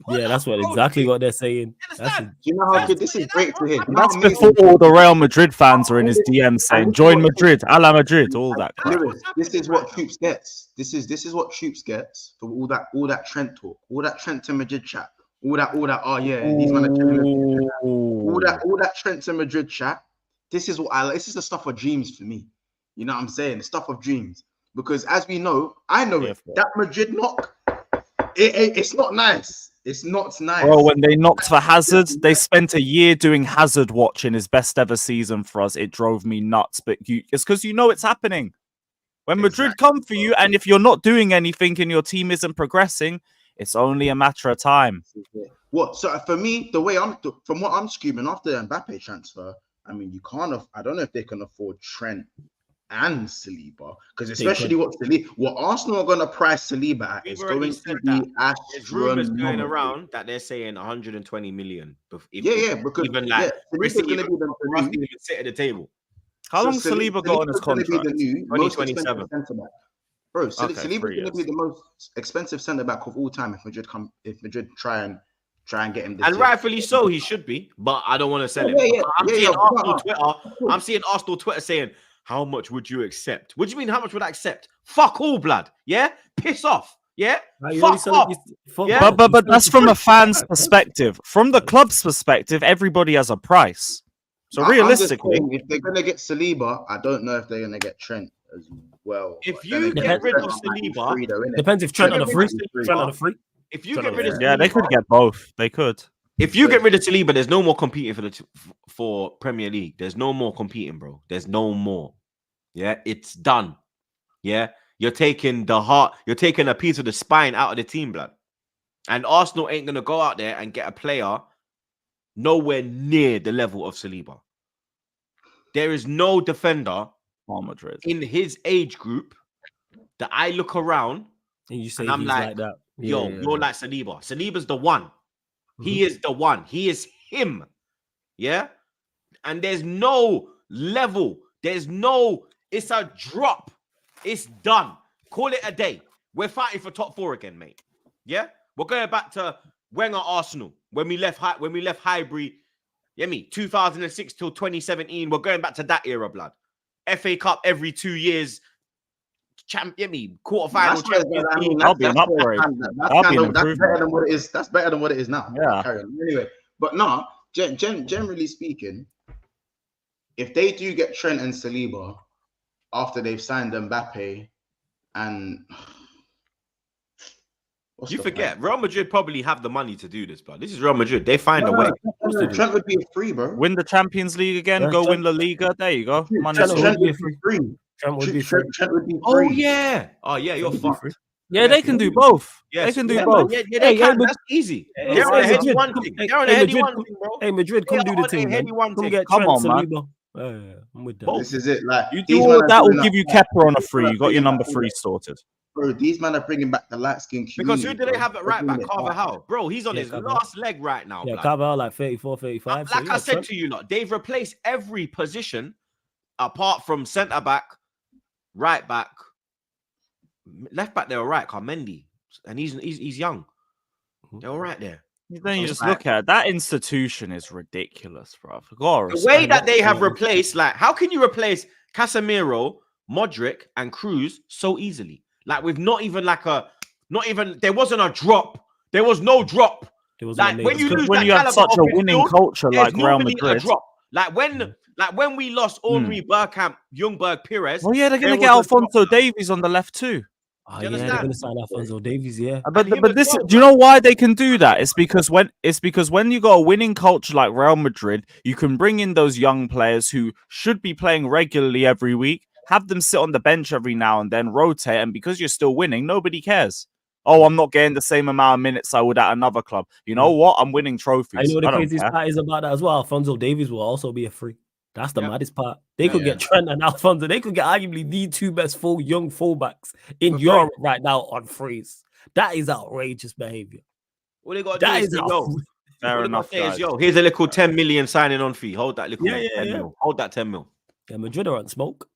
Yeah, that's exactly what they're saying. Do you know how good this is? Great to hear. That's before all the Real Madrid fans are in his DM saying, "Join Madrid, a la Madrid," all that crap. This is what Troops gets. This is what Troops gets for all that Trent talk, all that Trent to Madrid chat, all that. Oh yeah, these men are all that Trent to Madrid chat. This is this is the stuff of dreams for me. You know what I'm saying? The stuff of dreams. Because as we know, I know it. That Madrid knock, it's not nice. It's not nice. Well, when they knocked for Hazard, they spent a year doing Hazard watch in his best ever season for us. It drove me nuts. But it's because it's happening. When Madrid come for you, and if you're not doing anything and your team isn't progressing, it's only a matter of time. What? So for me, from what I'm screaming after the Mbappe transfer, I mean, I don't know if they can afford Trent and Saliba, because especially what Arsenal are going to price Saliba at is going to be there's rumors going around that they're saying 120 million. Because even like Saliba's going to be sit at the table. How long Saliba got on his contract? 2027. Bro, Saliba's going to be the most expensive centre back of all time if Madrid try and get him. And rightfully so, he should be. But I don't want to sell him. I'm seeing Arsenal Twitter saying, how much would you accept? What do you mean, how much would I accept? Fuck all, blood. Yeah? Piss off. Yeah? Fuck off. Yeah? But that's from a fan's perspective. From the club's perspective, everybody has a price. So realistically, if they're going to get Saliba, I don't know if they're going to get Trent as well. If you get rid of Saliba, depends if Trent on a free. If you get rid of Saliba, they could get both. They could. If you get rid of Saliba, there's no more competing for Premier League. There's no more competing, bro. There's no more. Yeah, it's done. Yeah, you're taking the heart. You're taking a piece of the spine out of the team, blood. And Arsenal ain't gonna go out there and get a player nowhere near the level of Saliba. There is no defender Madrid in his age group that I look around and you say and I'm he's like that. You're like Saliba. Saliba's the one. He is the one. He is him. Yeah. And there's no level. It's a drop. It's done. Call it a day. We're fighting for top 4 again, mate. Yeah. We're going back to Wenger Arsenal when we left Highbury. Yeah, 2006 till 2017. We're going back to that era, blood. FA Cup every 2 years. Quarterfinal. That'll be an upgrade. That's better than what it is. That's better than what it is now. Yeah. Carry on. Anyway, but no, generally speaking, if they do get Trent and Saliba after they've signed Mbappe, and you forget, Real Madrid probably have the money to do this, but this is Real Madrid. They find a way. Trent would be free, bro. Win the Champions League again. Yeah, go win La Liga. There you go. Trent would be free. Trent would be free. Trent would be free. Oh yeah. Oh yeah. You're fucked. Yeah, they can do both. Yes. They can do both. Yeah, they can. That's easy. They're on a heady one thing. They're on a heady one thing, bro. Hey, Madrid, come do the thing. Come get Come Trent, on, man. Saliba. I'm with that. This is it. Like You do all that, will give you Kepa on a free. You got your number 3 sorted. Bro, these men are bringing back the light skin community. Because who do they have at right back? Carvajal. Bro, he's on his last leg right now. Yeah, Carvajal like 34, 35. Like I said to you, lot, they've replaced every position apart from centre back, right back, left back. They're all right. Carmendi, and he's young. They're all right there. Then you just look at it. That institution is ridiculous, bro. The way that they have replaced, like, how can you replace Casemiro, Modric, and Cruz so easily? Like, with there wasn't a drop. There was no drop. Like when you have such a winning culture like Real Madrid. Like when we lost Henri Bergkamp, Ljungberg, Pires. Oh yeah, they're gonna get Alphonso Davies on the left too. Oh, yeah, they're gonna sign Alphonso Davies, yeah. But this, do you know why they can do that? It's because when you got a winning culture like Real Madrid, you can bring in those young players who should be playing regularly every week, have them sit on the bench every now and then, rotate, and because you're still winning, nobody cares. Oh, I'm not getting the same amount of minutes I would at another club. You know what? I'm winning trophies. I know the craziest part is about that as well. Alphonso Davies will also be a free. That's the maddest part. They could get Trent and Alphonso. They could get arguably the 2 best young fullbacks in Europe right now on frees. That is outrageous behavior. What they got to do is, fair enough. Here's a little 10 million signing on fee. Hold that little 10 mil. Hold that 10 mil. Yeah, Madrid are on smoke.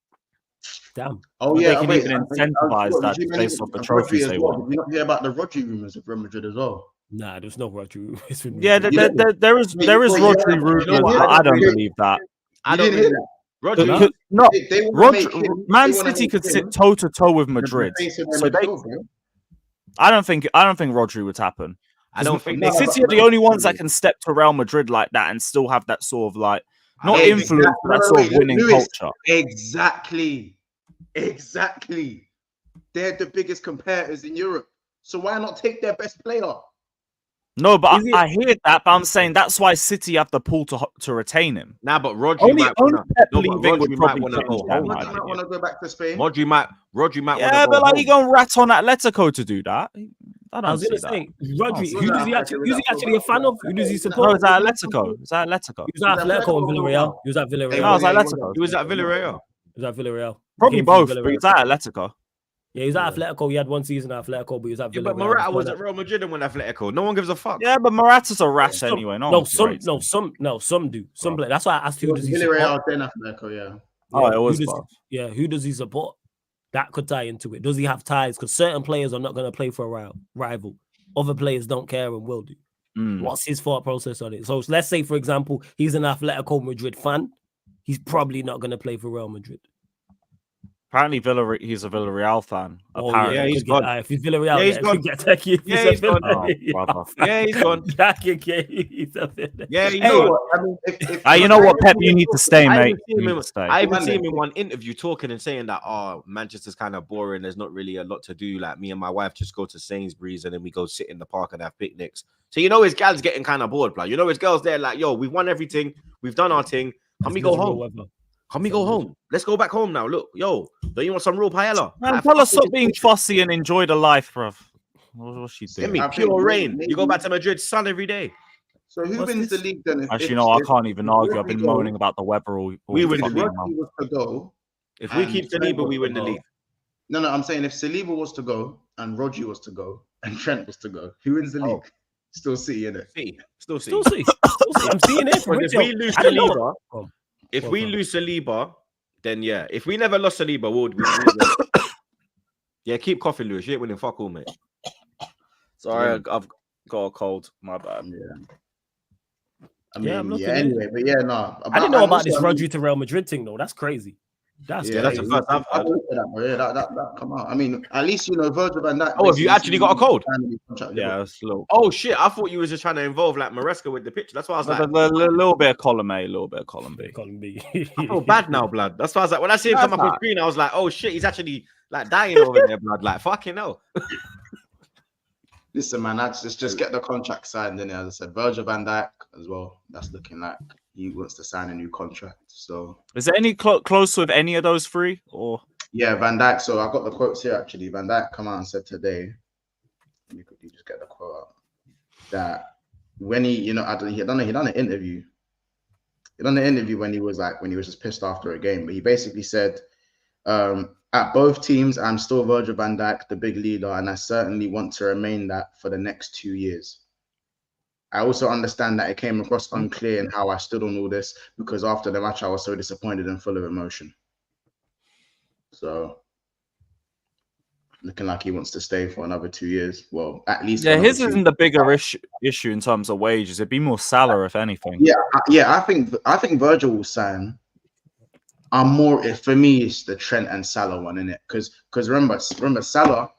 Damn. Oh yeah, they can even incentivize that based off the trophies they want. Did you not hear about the Rodri rumors of Real Madrid as well? Nah, there's no Rodri rumors. Yeah, there is Rodri rumors. I don't believe that. I don't believe that. Rodri, Man City could sit toe to toe with Madrid. So I don't think Rodri would happen. I don't think City are the only ones that can step to Real Madrid like that and still have that sort of like not influence, but that sort of winning culture. Exactly. They're the biggest competitors in Europe. So why not take their best player? No, but I hear that, but I'm saying that's why City have the pull to retain him. Nah, but Rodri might want to go back to Spain. Rodri might. Yeah, but like, you gonna rat on Atletico to do that? I was gonna say, Rodri. Who's he actually a fan of? Who does he support? No, it's Atletico. He was at Atletico and Villarreal. He was at Villarreal. No, it was Atletico. He was at Villarreal. He was at Villarreal. Probably both, but he was at Atletico. Yeah, he's at Atletico. He had 1 season at Atletico, but he was at Villarreal. But Morata was at Real Madrid and went Atletico. No one gives a fuck. Yeah, but Morata's a rat anyway. Some do. Some play. That's why I asked who does he support. Then Atletico, yeah. Oh, it was both. Yeah, who does he support? That could tie into it. Does he have ties? Because certain players are not going to play for a rival. Other players don't care and will do. What's his thought process on it? So let's say, for example, he's an Atletico Madrid fan. He's probably not going to play for Real Madrid. Apparently, he's a Villarreal fan. Oh apparently. yeah, he's gone. If he's Villarreal, Yeah, he's gone. Could get techie. If Yeah, he's gone. Brother. Yeah, he's gone. Yeah, you Hey, know. I mean, if You know what, Pep? You need to stay, mate. I even see him in one interview talking and saying that, oh, Manchester's kind of boring. There's not really a lot to do. Like, me and my wife just go to Sainsbury's and then we go sit in the park and have picnics. So, you know, his gal's getting kind of bored, bro. You know, his girl's there like, yo, we've won everything. We've done our thing. Can we go home? Can we go home? Let's go back home now. Look, yo, don't you want some real paella? Man, tell us stop being fussy and enjoy the life, bruv. What's she doing? Give me pure rain. You go back to Madrid, sun every day. So who wins the league then? Actually, no, I can't even argue. I've been moaning about the weather all we win the league. If we keep Saliba, we win the league. No, I'm saying if Saliba was to go and Rodri was to go and Trent was to go, who wins the league? Still City, innit? Still City. I'm seeing it. If we lose Saliba, we lose Saliba, then yeah. If we never lost Saliba, we'll win. Yeah, keep coughing, Lewis. You ain't winning fuck all, mate. Sorry, I've got a cold. My bad. Yeah. I mean, anyway, but yeah, no. I didn't know about this Rodri to Real Madrid thing, though. That's crazy. That's the first I've heard. That come out. I mean, at least you know Virgil van Dijk. Oh, have you actually got a cold? Yeah, it's low. Oh shit! I thought you was just trying to involve like Maresca with the picture. That's why I was like, a little bit of column A, a little bit of column B. Column B. I feel bad now, blood. That's why I was like, when I see him come up on screen, I was like, oh shit, he's actually like dying over there, blood. Like fucking hell. Listen, man, that's just get the contract signed. Then, as I said, Virgil van Dijk as well. That's looking like he wants to sign a new contract. So, is there any close with any of those three? Or yeah, Van Dijk. So I got the quotes here actually. Van Dijk come out and said today. You could just get the quote up that when he done an interview. He done an interview when he was just pissed after a game. But he basically said, at both teams, I'm still Virgil van Dijk, the big leader, and I certainly want to remain that for the next 2 years. I also understand that it came across unclear in how I stood on all this because after the match, I was so disappointed and full of emotion. So, looking like he wants to stay for another 2 years. Well, at least. Yeah, his isn't the bigger issue in terms of wages. It'd be more Salah, if anything. Yeah. I think Virgil will sign. For me, it's the Trent and Salah one, innit? Because remember, Salah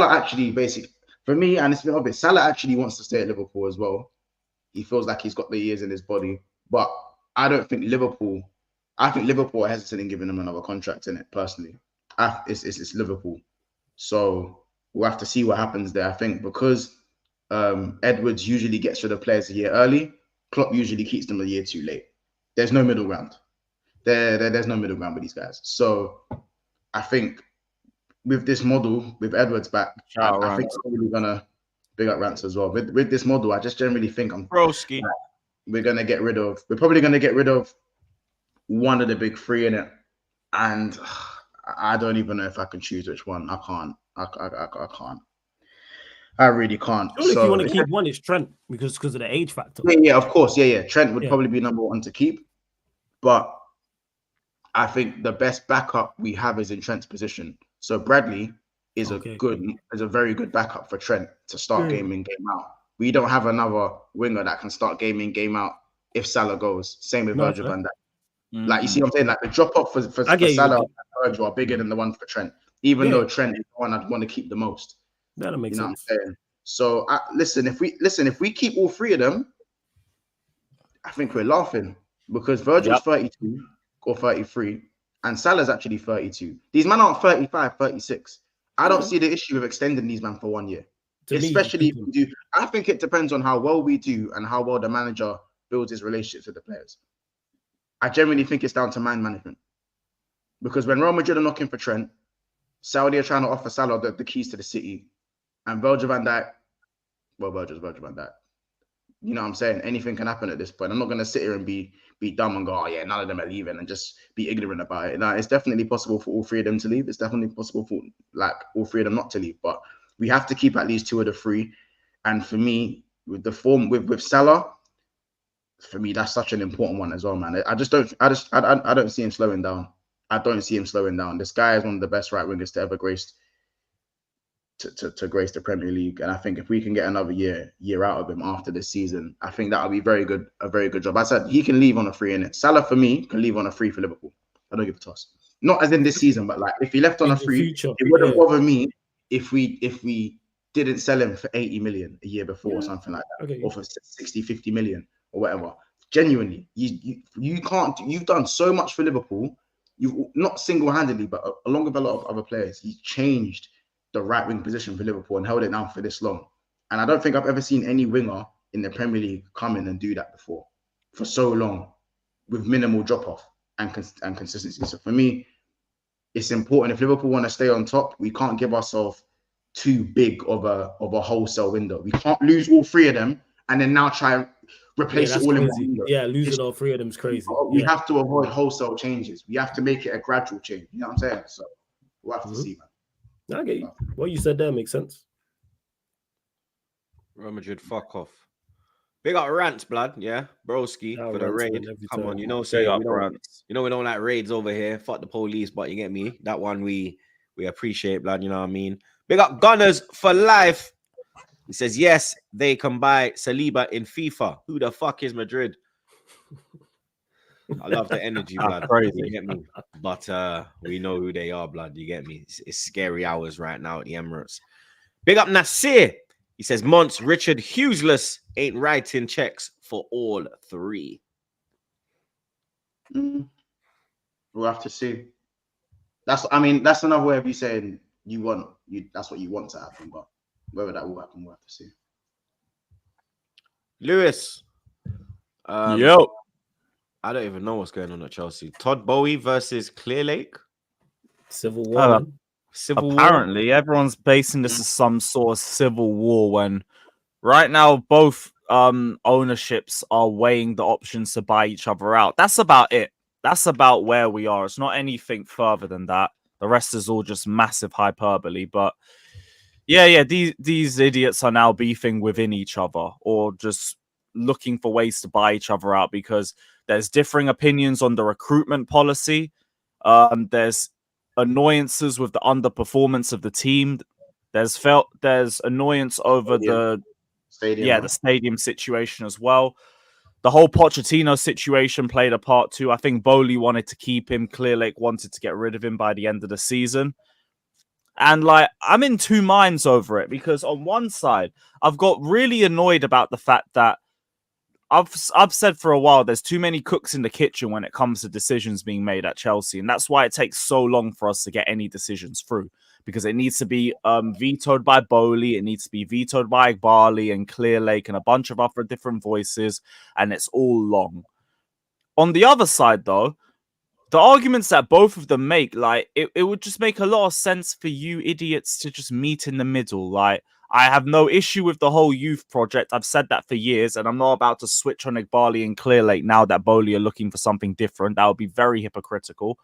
actually basically. For me, and it's been obvious, Salah actually wants to stay at Liverpool as well. He feels like he's got the years in his body. But I think Liverpool are hesitant in giving him another contract in it, personally. It's Liverpool. So we'll have to see what happens there. I think because Edwards usually gets rid of players a year early, Klopp usually keeps them a year too late. There's no middle ground. There's no middle ground with these guys. So I think with this model, with Edwards back, I think it's probably gonna big up Rants as well. With this model, I just generally think we're probably gonna get rid of one of the big three in it, and I don't even know if I can choose which one. I can't. I can't. I really can't. Surely if you want to keep one, it's Trent because of the age factor. Yeah, of course. Yeah. Trent would probably be number one to keep, but I think the best backup we have is in Trent's position. So Bradley is a very good backup for Trent to start game in, game out. We don't have another winger that can start game in, game out if Salah goes. Same with Virgil van Dijk. Like, you see what I'm saying? Like, the drop off for Salah and Virgil are bigger than the one for Trent, even though Trent is the one I'd want to keep the most. That makes sense. What I'm saying? So listen, if we keep all three of them, I think we're laughing because Virgil's 32 or 33 and Salah's actually 32. These men aren't 35, 36. I don't see the issue of extending these men for 1 year. Especially if we do. I think it depends on how well we do and how well the manager builds his relationships with the players. I genuinely think it's down to man management. Because when Real Madrid are knocking for Trent, Saudi are trying to offer Salah the keys to the city, and Virgil van Dijk, Virgil van Dijk. You know what I'm saying? Anything can happen at this point. I'm not going to sit here and be dumb and go, oh yeah, none of them are leaving and just be ignorant about it. Now, it's definitely possible for all three of them to leave. It's definitely possible for all three of them not to leave. But we have to keep at least two of the three. And for me, with the form with Salah, for me, that's such an important one as well, man. I don't see him slowing down. I don't see him slowing down. This guy is one of the best right wingers to ever grace to grace the Premier League. And I think if we can get another year out of him after this season, I think that would be a very good job. I said he can leave on a free, innit? Salah for me can leave on a free for Liverpool. I don't give a toss. not as in this season, but like if he left on a free, it wouldn't bother me if we didn't sell him for 80 million a year before or something like that, or for 60, 50 million or whatever. Genuinely, you can't. You've done so much for Liverpool. You've not single-handedly, but along with a lot of other players, you changed the right wing position for Liverpool and held it down for this long. And I don't think I've ever seen any winger in the Premier League come in and do that before for so long with minimal drop-off and consistency. So for me, it's important. If Liverpool want to stay on top, we can't give ourselves too big of a wholesale window. We can't lose all three of them and then now try and replace it all in one window. Yeah, losing all three of them is crazy. We have to avoid wholesale changes. We have to make it a gradual change. You know what I'm saying? So we'll have to see, man. I get you. What you said there makes sense. Real Madrid, fuck off. Big up rants, blood. Yeah, broski for the raid. Come on, you know, we don't like raids over here. Fuck the police, but you get me. That one we appreciate, blood. You know what I mean? Big up Gunners for life. He says yes, they can buy Saliba in FIFA. Who the fuck is Madrid? I love the energy, blood. You get me? But we know who they are, blood. You get me? It's scary hours right now at the Emirates. Big up Nasir. He says Monts Richard Hughesless ain't writing checks for all three. We'll have to see. That's another way of you saying that's what you want to happen, but whether that will happen, we'll have to see. Lewis. Yo. I don't even know what's going on at Chelsea. Todd Bowie versus Clear Lake. Civil war. Apparently, everyone's basing this as some sort of civil war when right now both ownerships are weighing the options to buy each other out. That's about it. That's about where we are. It's not anything further than that. The rest is all just massive hyperbole. But yeah, these idiots are now beefing within each other or just looking for ways to buy each other out because there's differing opinions on the recruitment policy. There's annoyances with the underperformance of the team. There's annoyance over the stadium situation as well. The whole Pochettino situation played a part too. I think Bowley wanted to keep him. Clear Lake wanted to get rid of him by the end of the season. And I'm in two minds over it because on one side, I've got really annoyed about the fact that I've said for a while there's too many cooks in the kitchen when it comes to decisions being made at Chelsea. And that's why it takes so long for us to get any decisions through. Because it needs to be vetoed by Bowley, it needs to be vetoed by Barley and Clear Lake and a bunch of other different voices, and it's all long. On the other side, though, the arguments that both of them make, it would just make a lot of sense for you idiots to just meet in the middle. I have no issue with the whole youth project. I've said that for years, and I'm not about to switch on Igbali and Clear Lake now that Bowley are looking for something different. That would be very hypocritical.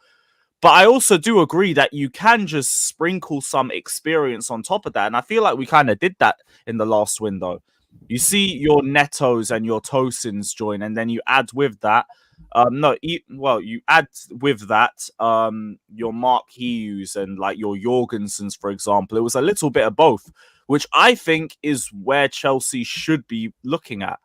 But I also do agree that you can just sprinkle some experience on top of that. And I feel like we kind of did that in the last window. You see your Netos and your Tosins join, and then you add with that. You add with that your Mark Hughes and your Jorgensens, for example. It was a little bit of both, which I think is where Chelsea should be looking at.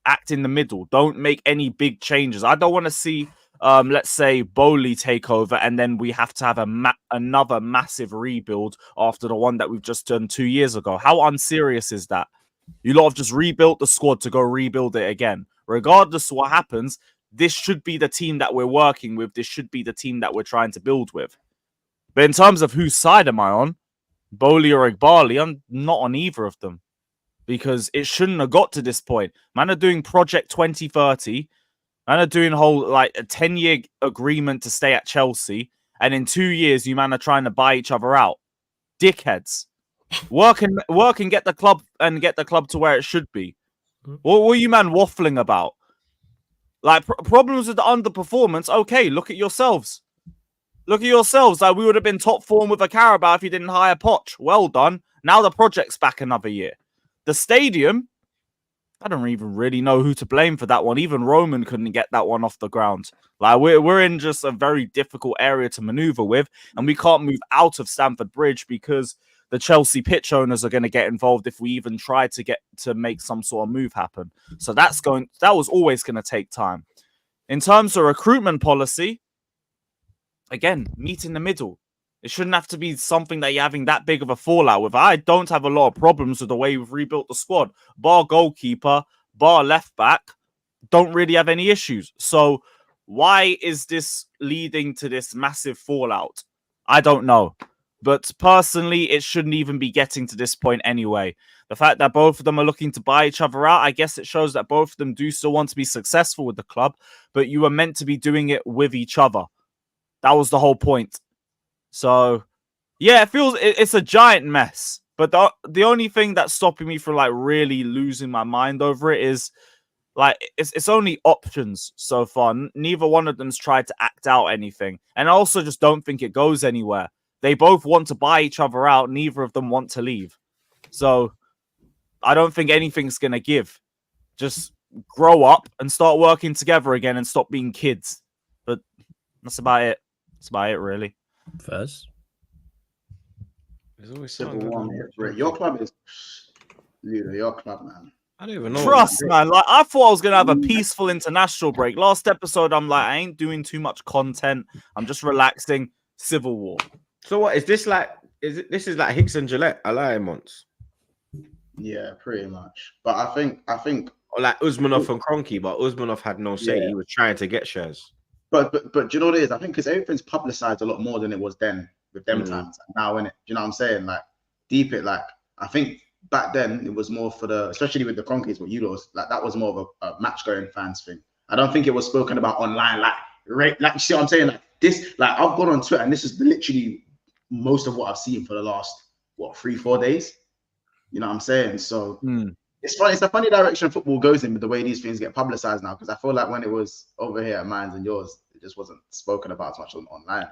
Act in the middle. Don't make any big changes. I don't want to see let's say Bowley take over and then we have to have another massive rebuild after the one that we've just done 2 years ago. How unserious is that? You lot have just rebuilt the squad to go rebuild it again. Regardless of what happens, this should be the team that we're working with. This should be the team that we're trying to build with. But in terms of whose side am I on, Bowley or Igbali, I'm not on either of them. Because it shouldn't have got to this point. Man are doing Project 2030. Man are doing a 10-year agreement to stay at Chelsea, and in 2 years, you man are trying to buy each other out. Dickheads. Work and get the club to where it should be. What were you man waffling about? Problems with the underperformance. Okay, look at yourselves. Look at yourselves. We would have been top form with a Carabao if you didn't hire Poch. Well done. Now the project's back another year. The stadium. I don't even really know who to blame for that one. Even Roman couldn't get that one off the ground. We're in just a very difficult area to maneuver with, and we can't move out of Stamford Bridge because the Chelsea pitch owners are going to get involved if we even try to make some sort of move happen. So that was always going to take time. In terms of recruitment policy, again, meet in the middle. It shouldn't have to be something that you're having that big of a fallout with. I don't have a lot of problems with the way we've rebuilt the squad. Bar goalkeeper, bar left back, don't really have any issues. So why is this leading to this massive fallout? I don't know. But personally, it shouldn't even be getting to this point anyway. The fact that both of them are looking to buy each other out, I guess it shows that both of them do still want to be successful with the club, but you were meant to be doing it with each other. That was the whole point. So, yeah, it's a giant mess. But the only thing that's stopping me from like really losing my mind over it is like it's only options so far. Neither one of them's tried to act out anything. And I also just don't think it goes anywhere. They both want to buy each other out. Neither of them want to leave. So I don't think anything's going to give. Just grow up and start working together again and stop being kids. But that's about it. That's about it, really. First. There's always Civil War, mate. Your club is... Ludo, your club, man. I don't even know. Trust, man. Like, I thought I was going to have a peaceful international break. Last episode, I'm like, I ain't doing too much content. I'm just relaxing. Civil War. So what is this like? This is like Hicks and Gillette alliance? Yeah, pretty much. But I think or like Usmanov and Kroenke, but Usmanov had no say. Yeah. He was trying to get shares. But do you know what it is? I think because everything's publicized a lot more than it was then with them times. Now, innit? Do you know what I'm saying? Like deep it. Like I think back then it was more for the, especially with the Kroenkes, what you lost. Like that was more of a match going fans thing. I don't think it was spoken about online. Like you see what I'm saying? Like this. Like I've gone on Twitter and this is literally most of what I've seen for the last 3-4 days. You know what I'm saying? So it's funny. It's a funny direction football goes in with the way these things get publicized now. Because I feel like when it was over here at mine and yours, it just wasn't spoken about as much online.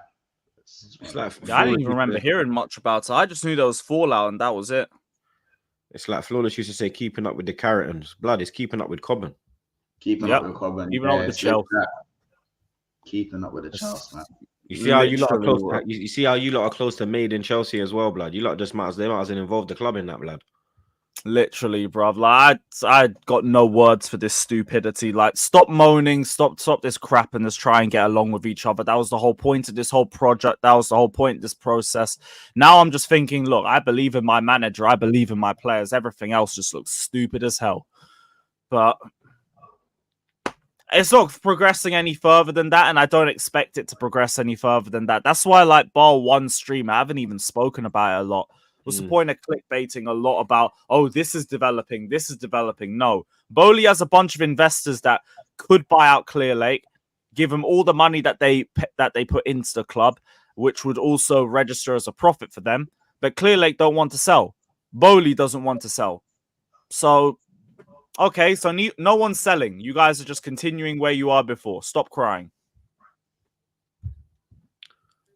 It's like I didn't even remember hearing much about it. I just knew there was fallout and that was it. It's like Flawless used to say, keeping up with the Carringtons. Blood is keeping up with Cobham. Keeping up with Cobham. Keeping up with the Chelsea. Keeping up with the Chelsea, man. You see how you lot are close. You see how you lot are close to made in Chelsea as well, blood. You lot just might as well involve the club in that, blood. Literally, bruv. Like I got no words for this stupidity. Like, stop moaning, stop this crap, and just try and get along with each other. That was the whole point of this whole project. That was the whole point of this process. Now I'm just thinking, look, I believe in my manager. I believe in my players. Everything else just looks stupid as hell. But it's not progressing any further than that, and I don't expect it to progress any further than that. That's why, like, bar one stream, I haven't even spoken about it a lot. What's the point of clickbaiting a lot about, oh, this is developing. No. Bowley has a bunch of investors that could buy out Clear Lake, give them all the money that they put into the club, which would also register as a profit for them. But Clear Lake don't want to sell. Bowley doesn't want to sell. So, okay, so no one's selling. You guys are just continuing where you are before. Stop crying.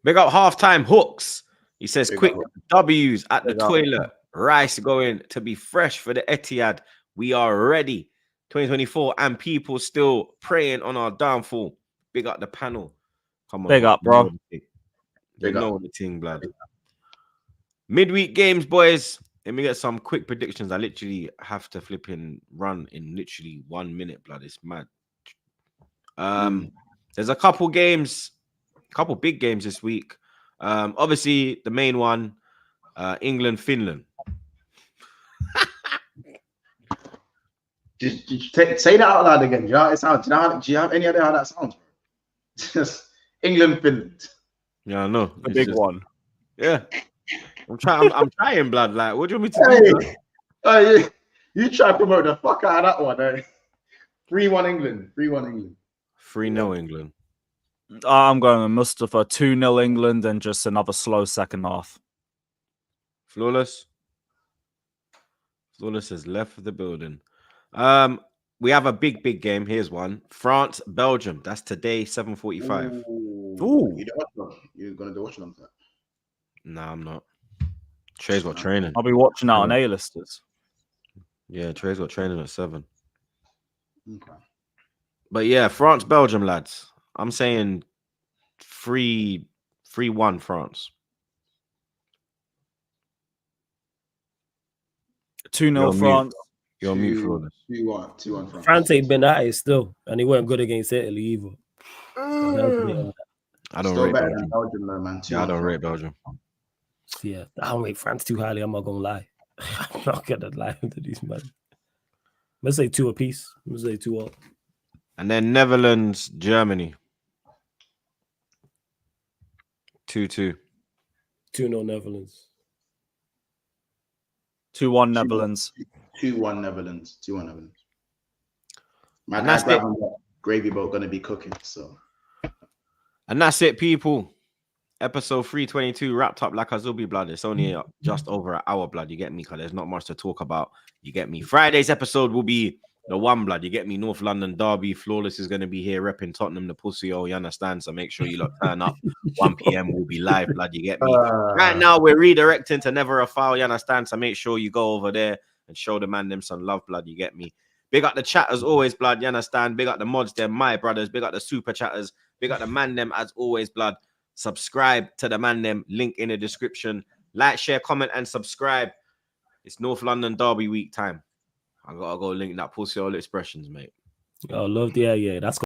Big up halftime hooks. He says, quick W's at the toilet. Rice going to be fresh for the Etihad. We are ready. 2024 and people still praying on our downfall. Big up the panel. Come on. Big up, bro. You know the thing, blood. Midweek games, boys. Let me get some quick predictions. I literally have to flip in run in literally 1 minute, blood. It's mad. There's a couple games, big games this week. Obviously, the main one, England, Finland. Say that out loud again. Do you know how it sounds? Do you have any idea how that sounds? Just England, Finland. Yeah, I know. The big one. Yeah. I'm trying, blood. Like, what do you want me to do? You try to promote the fuck out of that one, eh? 3-1 England. 3-1 England. 3-0 England. I'm going with Mustafa. 2-0 England and just another slow second half. Flawless. Flawless has left the building. We have a big game. Here's one. France, Belgium. That's today, 7:45. Ooh. You're gonna do watching on that? Nah, I'm not. Trey's got training. I'll be watching that on A-listers. Yeah, Trey's got training at 7. Okay. But yeah, France, Belgium, lads. I'm saying 3-1 France. 2-0 France. You're on mute, Flawless. 2-1 France. France ain't been at it still, and he weren't good against Italy either. I don't Still rate better Belgium. than Belgium, though, man. Yeah, I don't rate Belgium. Yeah, I don't rate France too highly. I'm not gonna lie. I'm not gonna lie to these men. Let's say 2 apiece. Let's say 2 all. And then Netherlands, Germany. 2-2. 2-0 Netherlands. 2-1 Netherlands. 2-1 Netherlands. 2-1 Netherlands. And that's it. Gravy boat gonna be cooking. So. And that's it, people. Episode 322 wrapped up like a Zubi, blood. It's only just over an hour, blood. You get me? Because there's not much to talk about. You get me? Friday's episode will be the one, blood. You get me? North London Derby. Flawless is going to be here repping Tottenham, the pussy. Oh, you understand? So make sure you lot turn up. 1 p.m. will be live, blood. You get me? Right now, we're redirecting to Never a Foul. You understand? So make sure you go over there and show the man them some love, blood. You get me? Big up the chat as always, blood. You understand? Big up the mods, them, my brothers. Big up the super chatters. Big up the man them as always, blood. Subscribe to the man them, link in the description. Like, share, comment, and subscribe. It's North London Derby week time. I gotta go link that pussy all expressions, mate. Oh, love the yeah. That's